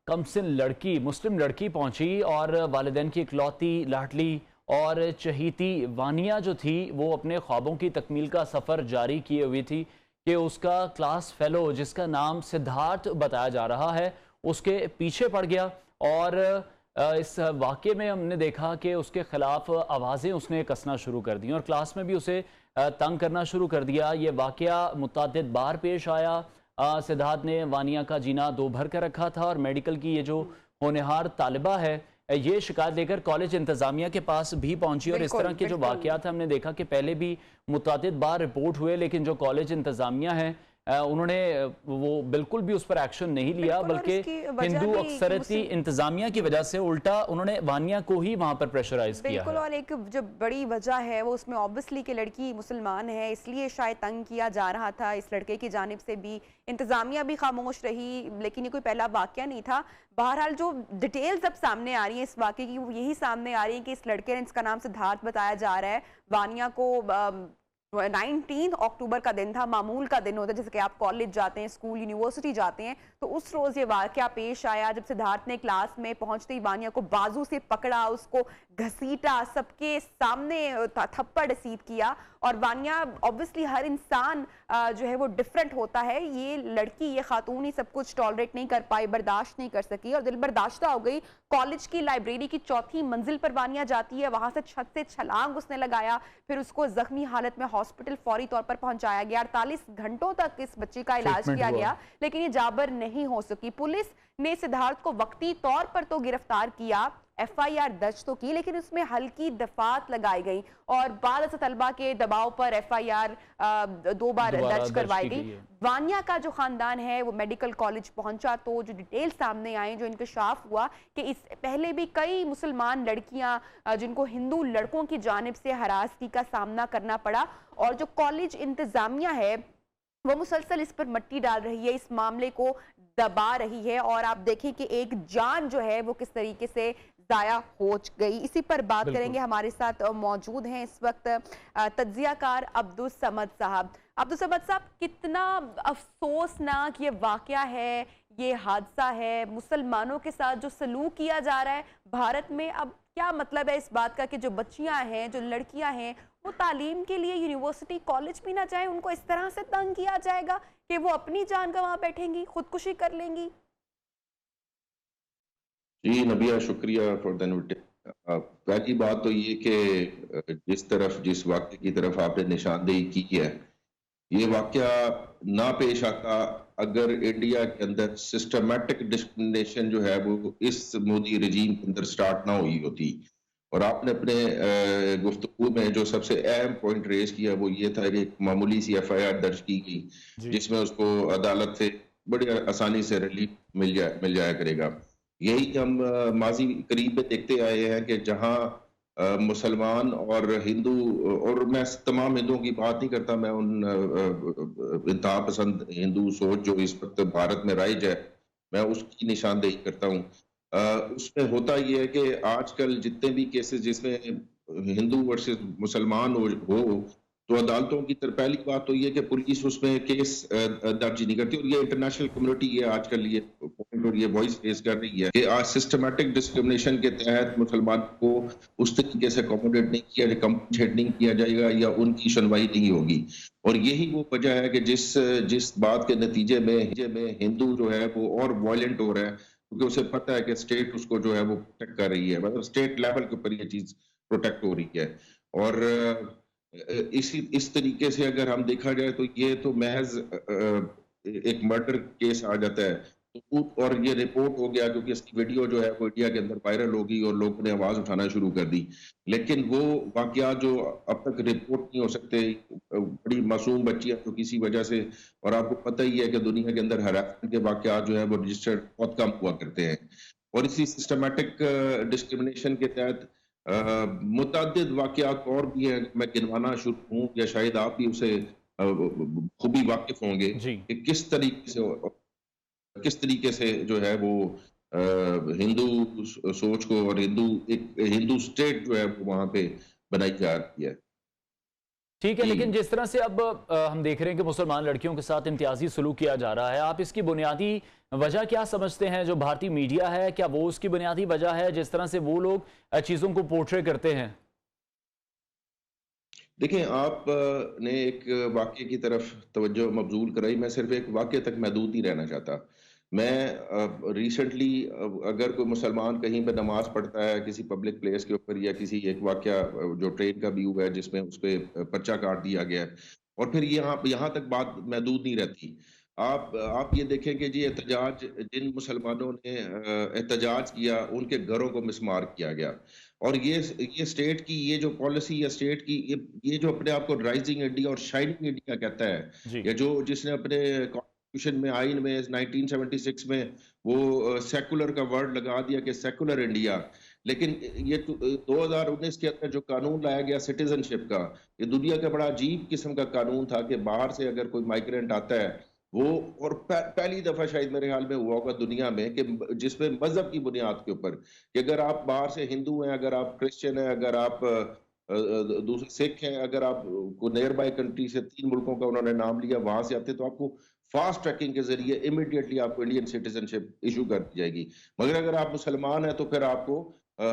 कमसिन लड़की, मुस्लिम लड़की पहुंची और वालिदैन की इकलौती लाडली और चहीती वानिया जो थी वो अपने ख्वाबों की तकमील का सफ़र जारी किए हुई थी कि उसका क्लास फेलो, जिसका नाम सिद्धार्थ बताया जा रहा है, उसके पीछे पड़ गया। और इस वाक़े में हमने देखा कि उसके ख़िलाफ़ आवाज़ें उसने कसना शुरू कर दी और क्लास में भी उसे तंग करना शुरू कर दिया। ये वाक़या मुतअद्दिद बार पेश आया। सिद्धार्थ ने वानिया का जीना दो भर कर रखा था और मेडिकल की ये जो होनहार तालिबा है ये शिकायत लेकर कॉलेज इंतज़ामिया के पास भी पहुंची। और इस तरह के जो वाक़यात हैं हमने देखा कि पहले भी मुतअद्दिद बार रिपोर्ट हुए, लेकिन जो कॉलेज इंतज़ामिया है उन्होंने वो बिल्कुल भी उस पर एक्शन नहीं लिया, बल्कि हिंदू अक्सरती इंतजामिया की वजह से उल्टा उन्होंने वानिया को ही वहां पर प्रेशराइज किया है। और एक जो बड़ी वजह है वो उसमें ऑब्वियसली कि लड़की मुसलमान है, इसलिए शायद तंग किया जा रहा था इस लड़के की जानिब से भी। इंतजामिया भी खामोश रही, लेकिन ये कोई पहला वाकया नहीं था। बहरहाल जो डिटेल्स अब सामने आ रही हैं इस वाकये की, वो यही सामने आ रही है कि इस लड़के ने, इसका नाम सिद्धार्थ बताया जा रहा है, वानिया को 19 अक्टूबर का दिन था, मामूल का दिन होता है जैसे कि आप कॉलेज जाते हैं, स्कूल, यूनिवर्सिटी जाते हैं, तो उस रोज़ ये वाकया पेश आया जब सिद्धार्थ ने क्लास में पहुंचते ही वानिया को बाजू से पकड़ा, उसको घसीटा, सबके सामने थप्पड़ रसीद किया। और वानिया, ऑब्वियसली हर इंसान जो है वो डिफरेंट होता है, ये लड़की, ये खातून ही सब कुछ टॉलरेट नहीं कर पाई, बर्दाश्त नहीं कर सकी और दिल बर्दाश्ता हो गई। कॉलेज की लाइब्रेरी की 4थी मंजिल पर वानिया जाती है, वहां से छत से छलांग उसने लगाया, फिर उसको जख्मी हालत में हॉस्पिटल फौरी तौर पर पहुंचाया गया। 48 घंटों तक इस बच्ची का इलाज किया गया, लेकिन ये जाबर नहीं हो सकी। पुलिस ने सिद्धार्थ को वक्ती तौर पर तो गिरफ्तार किया, FIR दर्ज तो की, लेकिन उसमें हल्की दफात लगाई गई और बाद तलबा के दबाव पर FIR 2 बार दर्ज करवाई गई। वानिया का जो खानदान है वो मेडिकल कॉलेज पहुंचा तो जो डिटेल सामने आए, जो इंकशाफ हुआ कि इस पहले भी कई मुसलमान लड़कियां जिनको हिंदू लड़कों की जानिब से हरासगी का सामना करना पड़ा और जो कॉलेज इंतजामिया है वो मुसलसल इस पर मिट्टी डाल रही है, इस मामले को दबा रही है। और आप देखें कि एक जान जो है वो किस तरीके से जाया हो गई। इसी पर बात करेंगे, हमारे साथ मौजूद हैं इस वक्त तज्जियाकार अब्दुल समद साहब। अब्दुल समद साहब, कितना अफसोसनाक ये वाकया है, ये हादसा है, मुसलमानों के साथ जो सलूक किया जा रहा है भारत में। अब क्या मतलब है इस बात का कि जो बच्चियां हैं, जो लड़कियां हैं, वो तालीम के लिए यूनिवर्सिटी कॉलेज भी ना जाए, उनको इस तरह से तंग किया जाएगा कि वो अपनी जान का वहां बैठेंगी, खुदकुशी कर लेंगी। जी नबिया, शुक्रिया फॉर द इन्विटेशन। पहली बात तो ये कि जिस वाक्य की तरफ आपने निशानदेही की है, ये वाक्य ना पेश आता अगर इंडिया के अंदर सिस्टमैटिक डिस्क्रिमिनेशन जो है वो इस मोदी रजीम के अंदर स्टार्ट ना हुई होती। और आपने अपने गुफ्तगू में जो सबसे अहम पॉइंट रेज किया वो ये था कि एक मामूली सी FIR दर्ज की गई जिसमें उसको अदालत से बड़ी आसानी से रिलीफ मिल जाया करेगा। यही हम माजी करीब में देखते आए हैं कि जहां मुसलमान और हिंदू, और मैं तमाम हिंदुओं की बात नहीं करता, मैं उन इंतहा पसंद हिंदू सोच जो इस वक्त भारत में राइज है मैं उसकी निशानदेही करता हूँ। उसमें होता ये है कि आजकल जितने भी केसेस जिसमें हिंदू वर्सेस मुसलमान हो तो अदालतों की तरफ पहली बात तो ये कि पुलिस उसमें केस दर्ज नहीं करती, और ये इंटरनेशनल कम्युनिटी ये आजकल ये पॉइंट और ये वॉइस रेज कर रही है कि आज सिस्टमैटिक डिस्क्रिमिनेशन के तहत मुसलमान को उस तरीके से अकोमोडेट नहीं किया, कंपनसेट नहीं किया जाएगा या उनकी सुनवाई नहीं होगी। और यही वो वजह है कि जिस बात के नतीजे में हिंदू जो है वो और वायलेंट हो रहा है, क्योंकि उसे पता है कि स्टेट उसको जो है वो प्रोटेक्ट कर रही है, मतलब स्टेट लेवल के ऊपर ये चीज प्रोटेक्ट हो रही है। और इस तरीके से अगर हम देखा जाए तो ये तो महज एक मर्डर केस आ जाता है तो और ये रिपोर्ट हो गया क्योंकि इसकी वीडियो जो है वो इंडिया के अंदर वायरल हो गई और लोगों ने आवाज उठाना शुरू कर दी। लेकिन वो वाकयात जो अब तक रिपोर्ट नहीं हो सकते, बड़ी मासूम बच्चियां जो किसी वजह से, और आपको पता ही है कि दुनिया के अंदर हरासमेंट के वाकयात जो है वो रजिस्टर्ड बहुत कम हुआ करते हैं। और इसी सिस्टमैटिक डिस्क्रिमिनेशन के तहत मुतअद्दिद वाकयात और भी हैं, मैं गिनवाना शुरू हूँ या शायद आप भी उसे खूबी वाकिफ होंगे कि किस तरीके से जो है वो हिंदू सोच को और हिंदू स्टेट जो है वो वहां पे बनाई जा रही है। ठीक है, लेकिन जिस तरह से अब हम देख रहे हैं कि मुसलमान लड़कियों के साथ इम्तियाजी सलूक किया जा रहा है, आप इसकी बुनियादी वजह क्या समझते हैं? जो भारतीय मीडिया है, क्या वो उसकी बुनियादी वजह है, जिस तरह से वो लोग चीज़ों को पोर्ट्रे करते हैं? देखिए, आपने एक वाक्य की तरफ तवज्जो मबजूल कराई, मैं सिर्फ एक वाक्य तक महदूद नहीं रहना चाहता। मैं रिसेंटली अगर कोई मुसलमान कहीं पे नमाज पढ़ता है किसी पब्लिक प्लेस के ऊपर या किसी एक वाकया जो ट्रेन का भी हुआ है जिसमें उस पर पर्चा काट दिया गया है, और फिर यहाँ तक बात महदूद नहीं रहती। आप ये देखें कि जी एहतजाज, जिन मुसलमानों ने एहतजाज किया उनके घरों को मिसमार किया गया, और ये स्टेट की ये जो पॉलिसी या स्टेट की ये जो अपने आप को राइजिंग इंडिया और शाइनिंग इंडिया कहता है, या जो जिसने अपने कॉन्स्टिट्यूशन में, आइन में 1976 में वो सेकुलर का वर्ड लगा दिया कि सेकुलर इंडिया, लेकिन ये 2019 के अंदर जो कानून लाया गया सिटीजनशिप का, ये दुनिया का बड़ा अजीब किस्म का कानून था कि बाहर से अगर कोई माइग्रेंट आता है वो, और पहली दफा शायद मेरे ख्याल में हुआ होगा दुनिया में कि जिसमें मजहब की बुनियाद के ऊपर कि अगर आप बाहर से हिंदू हैं, अगर आप क्रिश्चियन हैं, अगर आप दूसरे सिख हैं, अगर आप को नियर बाय कंट्री से 3 मुल्कों का उन्होंने नाम लिया वहां से आते, तो आपको फास्ट ट्रैकिंग के जरिए इमीडिएटली आपको इंडियन सिटीजनशिप इशू कर दी जाएगी। मगर अगर आप मुसलमान हैं तो फिर आपको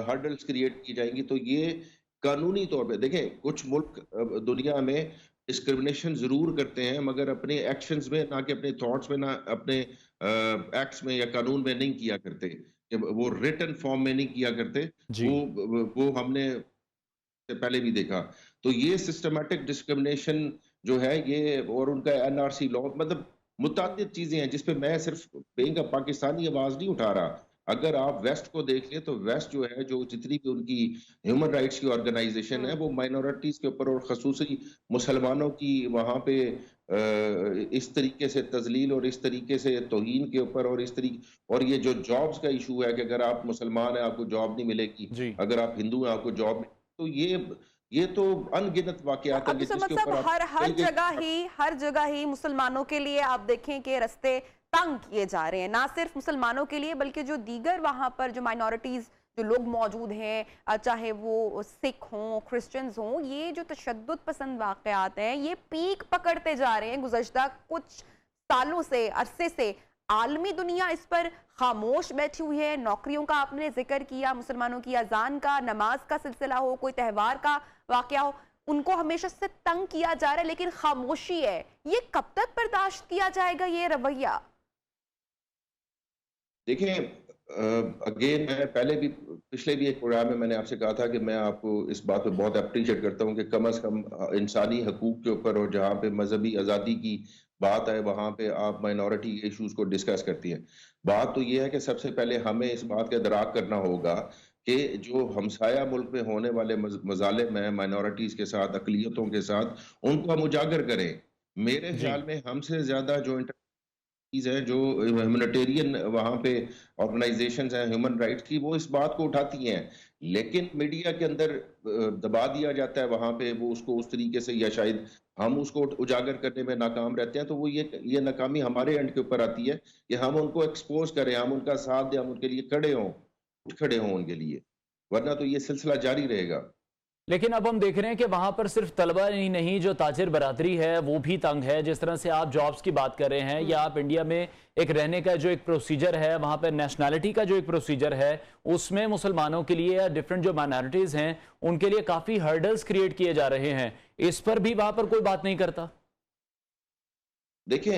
हर्डल्स क्रिएट की जाएंगी। तो ये कानूनी तौर पे देखें, कुछ मुल्क दुनिया में डिस्क्रिमिनेशन जरूर करते हैं मगर अपने एक्शंस में, ना कि अपने थॉट्स में, ना अपने एक्ट्स में या कानून में नहीं किया करते, कि वो रिटन फॉर्म में नहीं किया करते। वो हमने पहले भी देखा। तो ये सिस्टमैटिक डिस्क्रिमिनेशन जो है ये, और उनका एनआरसी लॉ, मतलब मुतादिद चीजें हैं जिसपे मैं सिर्फ बेइंग अ पाकिस्तानी आवाज नहीं उठा रहा। अगर आप वेस्ट को देख लें तो वेस्ट जो है, जो जितनी भी उनकी ह्यूमन राइट्स की ऑर्गेनाइजेशन है, वो माइनॉरिटीज के ऊपर और खसूसी मुसलमानों की वहां पे इस तरीके से तजलील और इस तरीके से तौहीन के ऊपर, और इस तरीके, और ये जो जॉब्स का इशू है कि अगर आप मुसलमान हैं आपको जॉब नहीं मिलेगी, अगर आप हिंदू हैं आपको जॉब नहीं, तो ये तो अनगिनत वाकयात हैं जिसके ऊपर हर जगह ही मुसलमानों के लिए आप देखें कि रास्ते तंग किए जा रहे हैं। ना सिर्फ मुसलमानों के लिए बल्कि जो दीगर वहां पर जो माइनॉरिटीज जो लोग मौजूद हैं, चाहे वो सिख हों, क्रिश्चियंस हों, ये जो तशद्दुद पसंद वाकयात हैं ये पीक पकड़ते जा रहे हैं गुज़श्ता कुछ सालों से, अरसे से। आलमी दुनिया इस पर खामोश बैठी हुई है। नौकरियों का आपने जिक्र किया, मुसलमानों की अजान का, नमाज का सिलसिला हो, कोई त्यौहार का वाकया हो, उनको हमेशा से तंग किया जा रहा है, लेकिन खामोशी है। ये कब तक बर्दाश्त किया जाएगा ये रवैया? देखिए, अगेन मैं पहले भी, पिछले भी एक प्रोग्राम में मैंने आपसे कहा था कि मैं आपको इस बात पे बहुत अप्रिशिएट करता हूँ कि कम से कम इंसानी हकूक के ऊपर और जहाँ पे मजहबी आज़ादी की बात है वहाँ पे आप माइनॉरिटी इश्यूज को डिस्कस करती हैं। बात तो ये है कि सबसे पहले हमें इस बात का इदराक करना होगा कि जो हमसाया मुल्क में होने वाले मजालिम हैं माइनॉरिटीज के साथ, अकलियतों के साथ, उनको हम उजागर करें। मेरे ख्याल में हमसे ज्यादा जो चीज है जो ह्यूमैनिटेरियन वहाँ पे ऑर्गेनाइजेशंस हैं ह्यूमन राइट्स की, वो इस बात को उठाती हैं, लेकिन मीडिया के अंदर दबा दिया जाता है वहाँ पे, वो उसको उस तरीके से, या शायद हम उसको उजागर करने में नाकाम रहते हैं। तो वो ये नाकामी हमारे एंड के ऊपर आती है कि हम उनको एक्सपोज करें, हम उनका साथ दें, हम उनके लिए खड़े हों उनके लिए, वरना तो ये सिलसिला जारी रहेगा। लेकिन अब हम देख रहे हैं कि वहां पर सिर्फ तलबा ही नहीं, जो ताजिर बरादरी है वो भी तंग है। जिस तरह से आप जॉब्स की बात कर रहे हैं, या आप इंडिया में एक रहने का जो एक प्रोसीजर है, वहां पर नेशनैलिटी का जो एक प्रोसीजर है, उसमें मुसलमानों के लिए या डिफरेंट जो माइनॉरिटीज हैं उनके लिए काफी हर्डल्स क्रिएट किए जा रहे हैं। इस पर भी वहां पर कोई बात नहीं करता। देखें,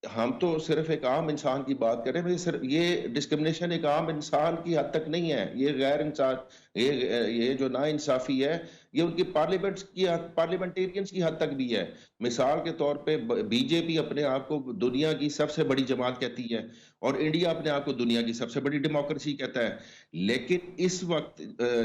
हम तो सिर्फ एक आम इंसान की बात करें, भाई सिर्फ ये डिस्क्रिमिनेशन एक आम इंसान की हद तक नहीं है, ये गैर इंसान, ये जो नाइंसाफी है, ये उनकी पार्लियामेंटेरियंस की हद तक भी है। मिसाल के तौर पे बीजेपी अपने आप को दुनिया की सबसे बड़ी जमात कहती है और इंडिया अपने आप को दुनिया की सबसे बड़ी डेमोक्रेसी कहता है, लेकिन इस वक्त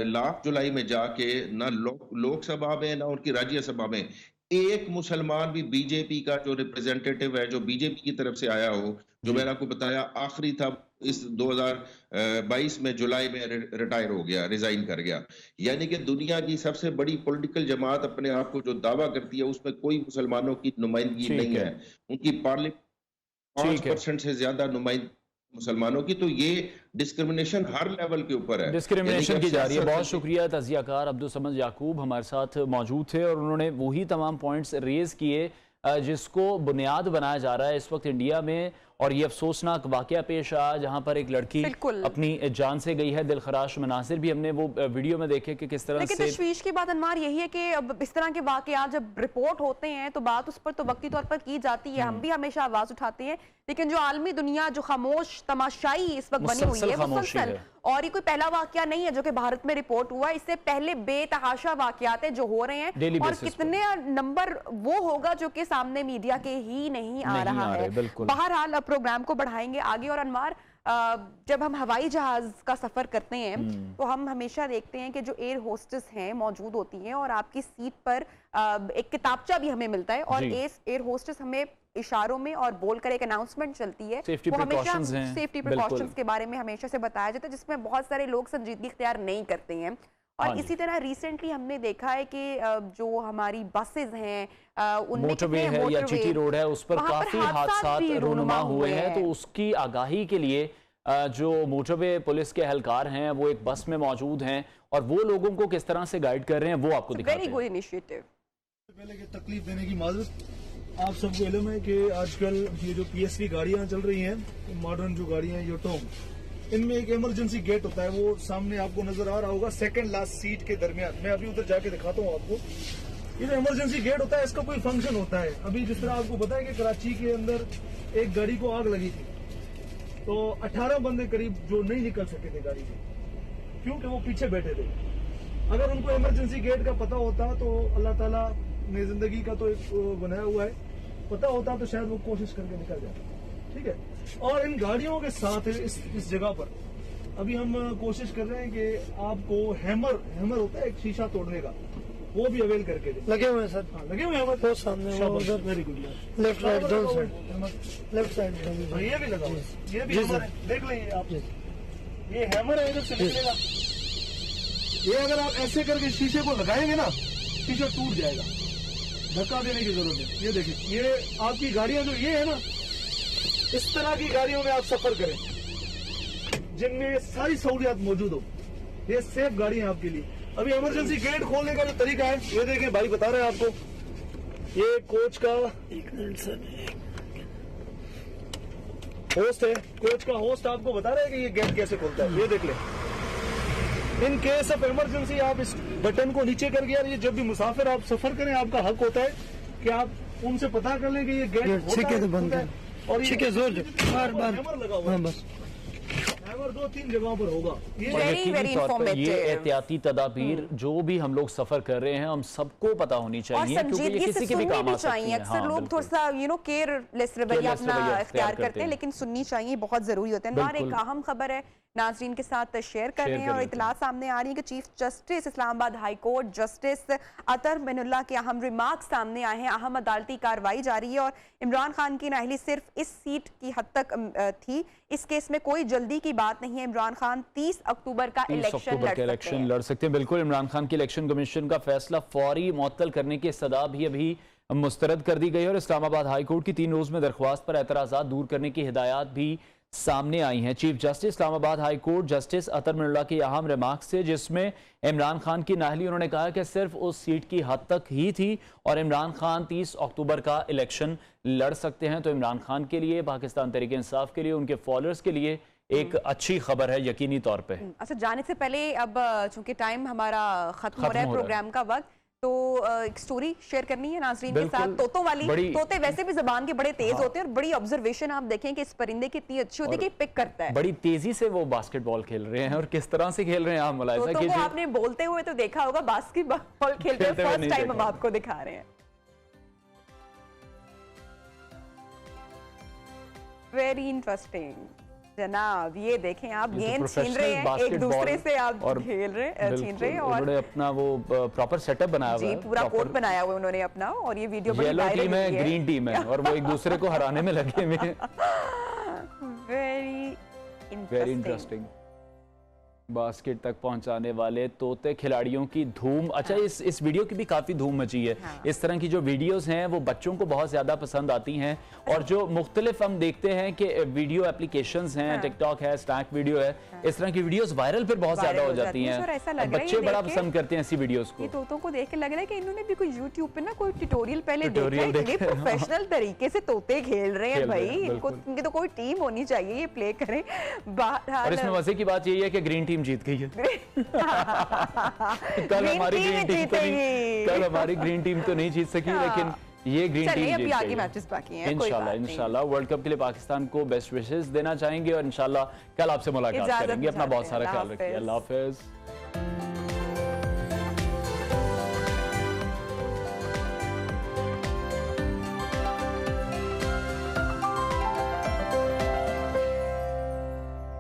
लास्ट जुलाई में जाके ना लोकसभा में ना उनकी राज्यसभा में एक मुसलमान भी बीजेपी का जो रिप्रेजेंटेटिव है, जो बीजेपी की तरफ से आया हो, जो मैंने आपको बताया आखिरी था इस 2022 में जुलाई में रिटायर हो गया, रिजाइन कर गया। यानी कि दुनिया की सबसे बड़ी पॉलिटिकल जमात अपने आप को जो दावा करती है उसमें कोई मुसलमानों की नुमाइंदगी नहीं है, उनकी पार्लियामेंट 5% से ज्यादा नुमाइंदगी मुसलमानों की। तो ये डिस्क्रिमिनेशन हर लेवल के ऊपर है, डिस्क्रिमिनेशन की जा रही है। बहुत शुक्रिया तजियाकार अब्दुल समद याकूब हमारे साथ मौजूद थे और उन्होंने वही तमाम पॉइंट्स रेज किए जिसको बुनियाद बनाया जा रहा है इस वक्त इंडिया में। और ये अफसोसनाक वाकया पेश आया जहां पर एक लड़की अपनी जान से गई है। दिलखराश मनासिर भी हमने वो वीडियो में देखे कि किस तरह से। तशवीश की बात अनवार यही है कि अब इस तरह के वाकयात जब रिपोर्ट होते हैं तो बात उस पर तो वक्ती तौर पर की जाती है, हम भी हमेशा आवाज उठाते हैं, लेकिन जो आलमी दुनिया जो खामोश तमाशाई इस वक्त बनी हुई है मुसलसल, और ये कोई पहला वाकया नहीं है जो कि भारत में रिपोर्ट हुआ, इससे पहले बेतहाशा वाकयात जो हो रहे हैं, और कितने नंबर वो होगा जो कि सामने मीडिया के ही नहीं आ रहा है। बहरहाल अब प्रोग्राम को बढ़ाएंगे आगे। और अनवार, जब हम हवाई जहाज का सफर करते हैं तो हम हमेशा देखते हैं कि जो एयर होस्टेस हैं मौजूद होती हैं और आपकी सीट पर एक किताबचा भी हमें मिलता है, और एयर होस्टेस हमें इशारों में और बोलकर एक अनाउंसमेंट चलती है, वो हमेशा सेफ्टी प्रिकॉशंस के बारे में हमेशा से बताया जाता है, जिसमें बहुत सारे लोग संजीदगी इख्तियार नहीं करते हैं। और इसी तरह रिसेंटली हमने देखा है कि जो हमारी बसेज हैं उनमें मोटरवे है या जीटी रोड है, उस पर काफी हादसा रूनुमा हुए हैं। तो उसकी आगाही के लिए जो मोटरवे पुलिस के एहलकार हैं वो एक बस में मौजूद हैं और वो लोगों को किस तरह से गाइड कर रहे हैं वो आपको दिखाते हैं। Very good initiative. पहले की तकलीफ देने की माजरत, आप सबको इल्म है कि आजकल ये जो PSV गाड़ियां चल रही हैं, मॉडर्न जो गाड़ियां योटोंग, इनमें एक इमरजेंसी गेट होता है, वो सामने आपको नजर आ रहा होगा सेकंड लास्ट सीट के दरमियान। मैं अभी उधर जाके दिखाता हूँ आपको। ये जो इमरजेंसी गेट होता है इसका कोई फंक्शन होता है। अभी जिस तरह आपको पता है कि कराची के अंदर एक गाड़ी को आग लगी थी, तो 18 बंदे करीब जो नहीं निकल सके थे गाड़ी से, क्योंकि वो पीछे बैठे थे। अगर उनको इमरजेंसी गेट का पता होता तो अल्लाह ताला ने जिंदगी का तो एक बनाया हुआ है, पता होता तो शायद वो कोशिश करके निकल जाता। ठीक है। और इन गाड़ियों के साथ इस जगह पर अभी हम कोशिश कर रहे हैं कि आपको हैमर होता है एक शीशा तोड़ने का, वो भी अवेल करके दे। लगे हुए हैं सर? हाँ, लगे हुए हैं हमारे सामने। Very good. लेफ्ट राइट दोनों साइड, लेफ्ट साइड ये भी लगा हुआ है, ये भी हैमर है, देख लीजिए आप। ये हैमर है, इधर से निकलेगा। ये अगर आप ऐसे करके शीशे को लगाएंगे ना, शीशा टूट जाएगा, धक्का देने की जरूरत है। ये देखिए, ये आपकी गाड़ियां जो ये है ना, इस तरह की गाड़ियों में आप सफर करें जिनमें सारी सहूलियात मौजूद हो। ये सेफ गाड़ी है आपके लिए। अभी इमरजेंसी गेट खोलने का जो तरीका है, ये देखिए भाई बता रहे हैं आपको, ये कोच का होस्ट है, कोच का होस्ट आपको बता रहा है कि ये गेट कैसे खोलता है। ये देख ले, इन केस ऑफ इमरजेंसी आप इस बटन को नीचे करके, यार ये जब भी मुसाफिर आप सफर करें, आपका हक होता है कि आप उनसे पता कर लें कि ये गेट होता है, और ठीक है, जोर बार बार लगा हुआ है, बस और 2-3 जगहों पर होगा। Very informative. ये एहतियाती तदाबीर जो भी हम लोग सफर कर रहे हैं हम सबको पता होनी चाहिए, क्योंकि ये किसी के भी काम आ सकती है। अक्सर लोग थोड़ा सा केयरलेस रवैया अपना इख्तियार करते हैं, लेकिन सुननी चाहिए, बहुत जरूरी होता है। और एक अहम खबर है नाज़रीन के साथ शेयर कर रहे हैं और इतला सामने आ रही है कि chief justice Islamabad high court justice Athar Minallah के अहम रिमार्क सामने आए हैं। अहम अदालती कार्रवाई जारी है और इमरान खान की नाअहली सिर्फ इस सीट की हद तक थी। इस केस में कोई जल्दी की बात नहीं है। इमरान खान 30 अक्टूबर का इलेक्शन लड़ सकते हैं। बिल्कुल, इमरान खान की इलेक्शन कमीशन का फैसला फौरी मुअत्तल करने की सदा भी अभी मुस्तरद कर दी गई और इस्लामाबाद हाई कोर्ट की 3 रोज में दरख्वास्त पर एतराज़ात दूर करने की हिदायत भी सामने आई हैं। Chief justice Islamabad high court justice Athar Minallah के अहम रिमार्क्स से, जिसमें इमरान खान की नाअहली उन्होंने कहा कि सिर्फ उस सीट की हद तक ही थी और इमरान खान 30 अक्टूबर का इलेक्शन लड़ सकते हैं। तो इमरान खान के लिए, पाकिस्तान तहरीक इंसाफ के लिए, उनके फॉलोअर्स के लिए एक अच्छी खबर है यकीनी तौर पे। अच्छा, जाने से पहले अब चूंकि टाइम हमारा खत्म हो रहा है प्रोग्राम का वक्त, तो एक स्टोरी शेयर करनी है नाज़रीन के साथ, तोतों वाली। तोते वैसे भी ज़बान के बड़े तेज होते हैं और बड़ी ऑब्जर्वेशन आप देखें कि इस परिंदे की इतनी अच्छी होती है कि पिक करता है। बड़ी तेजी से वो बास्केटबॉल खेल रहे हैं और किस तरह से खेल रहे हैं आप मुलाहिजा कीजिए। तो आपने बोलते हुए तो देखा होगा, बास्केटबॉल खेलते हुए फर्स्ट टाइम हम आपको दिखा रहे हैं। वेरी इंटरेस्टिंग जनाब, ये देखें आप गेंद छीन रहे हैं एक दूसरे से, आप खेल रहे हैं, छीन रहे हैं और उन्होंने अपना वो प्रॉपर सेटअप बनाया हुआ है, पूरा कोर्ट बनाया हुआ है उन्होंने अपना। और ये वीडियो बड़ी येलो टीम है, ग्रीन टीम है और वो एक दूसरे को हराने में लगे हुए हैं। Very interesting. बास्केट तक पहुंचाने वाले तोते खिलाड़ियों की धूम। अच्छा, इस वीडियो की भी काफी धूम मची है। इस तरह की जो वीडियोस हैं वो बच्चों को बहुत ज्यादा पसंद आती हैं और जो मुख्तलिफ हम देखते हैं कि वीडियो एप्लीकेशंस हैं, टिकटॉक है, स्नैक वीडियो है, इस तरह की वीडियोस वायरल फिर बहुत ज्यादा हो जाती हैं। बच्चे बड़ा पसंद करते हैं ऐसी वीडियोस को। तोतों को देख के लग रहा है कि इन्होंने भी कोई यूट्यूब पे ना कोई ट्यूटोरियल पहले देखा है, प्रोफेशनल तरीके से तोते खेल रहे हैं भाई। इनकी तो कोई टीम होनी चाहिए, ये प्ले करें। और इसमें मजे की बात यही है कि ग्रीन टीम जीत गई है। कल हमारी ग्रीन टीम तो नहीं जीत सकी, लेकिन ये ग्रीन टीम जीत गई। आगे मैचेस बाकी हैं। इंशाल्लाह वर्ल्ड कप के लिए पाकिस्तान को बेस्ट विशेस देना चाहेंगे और इंशाल्लाह कल आपसे मुलाकात करेंगे। अपना बहुत सारा ख्याल रखिए। अल्लाह हाफिज।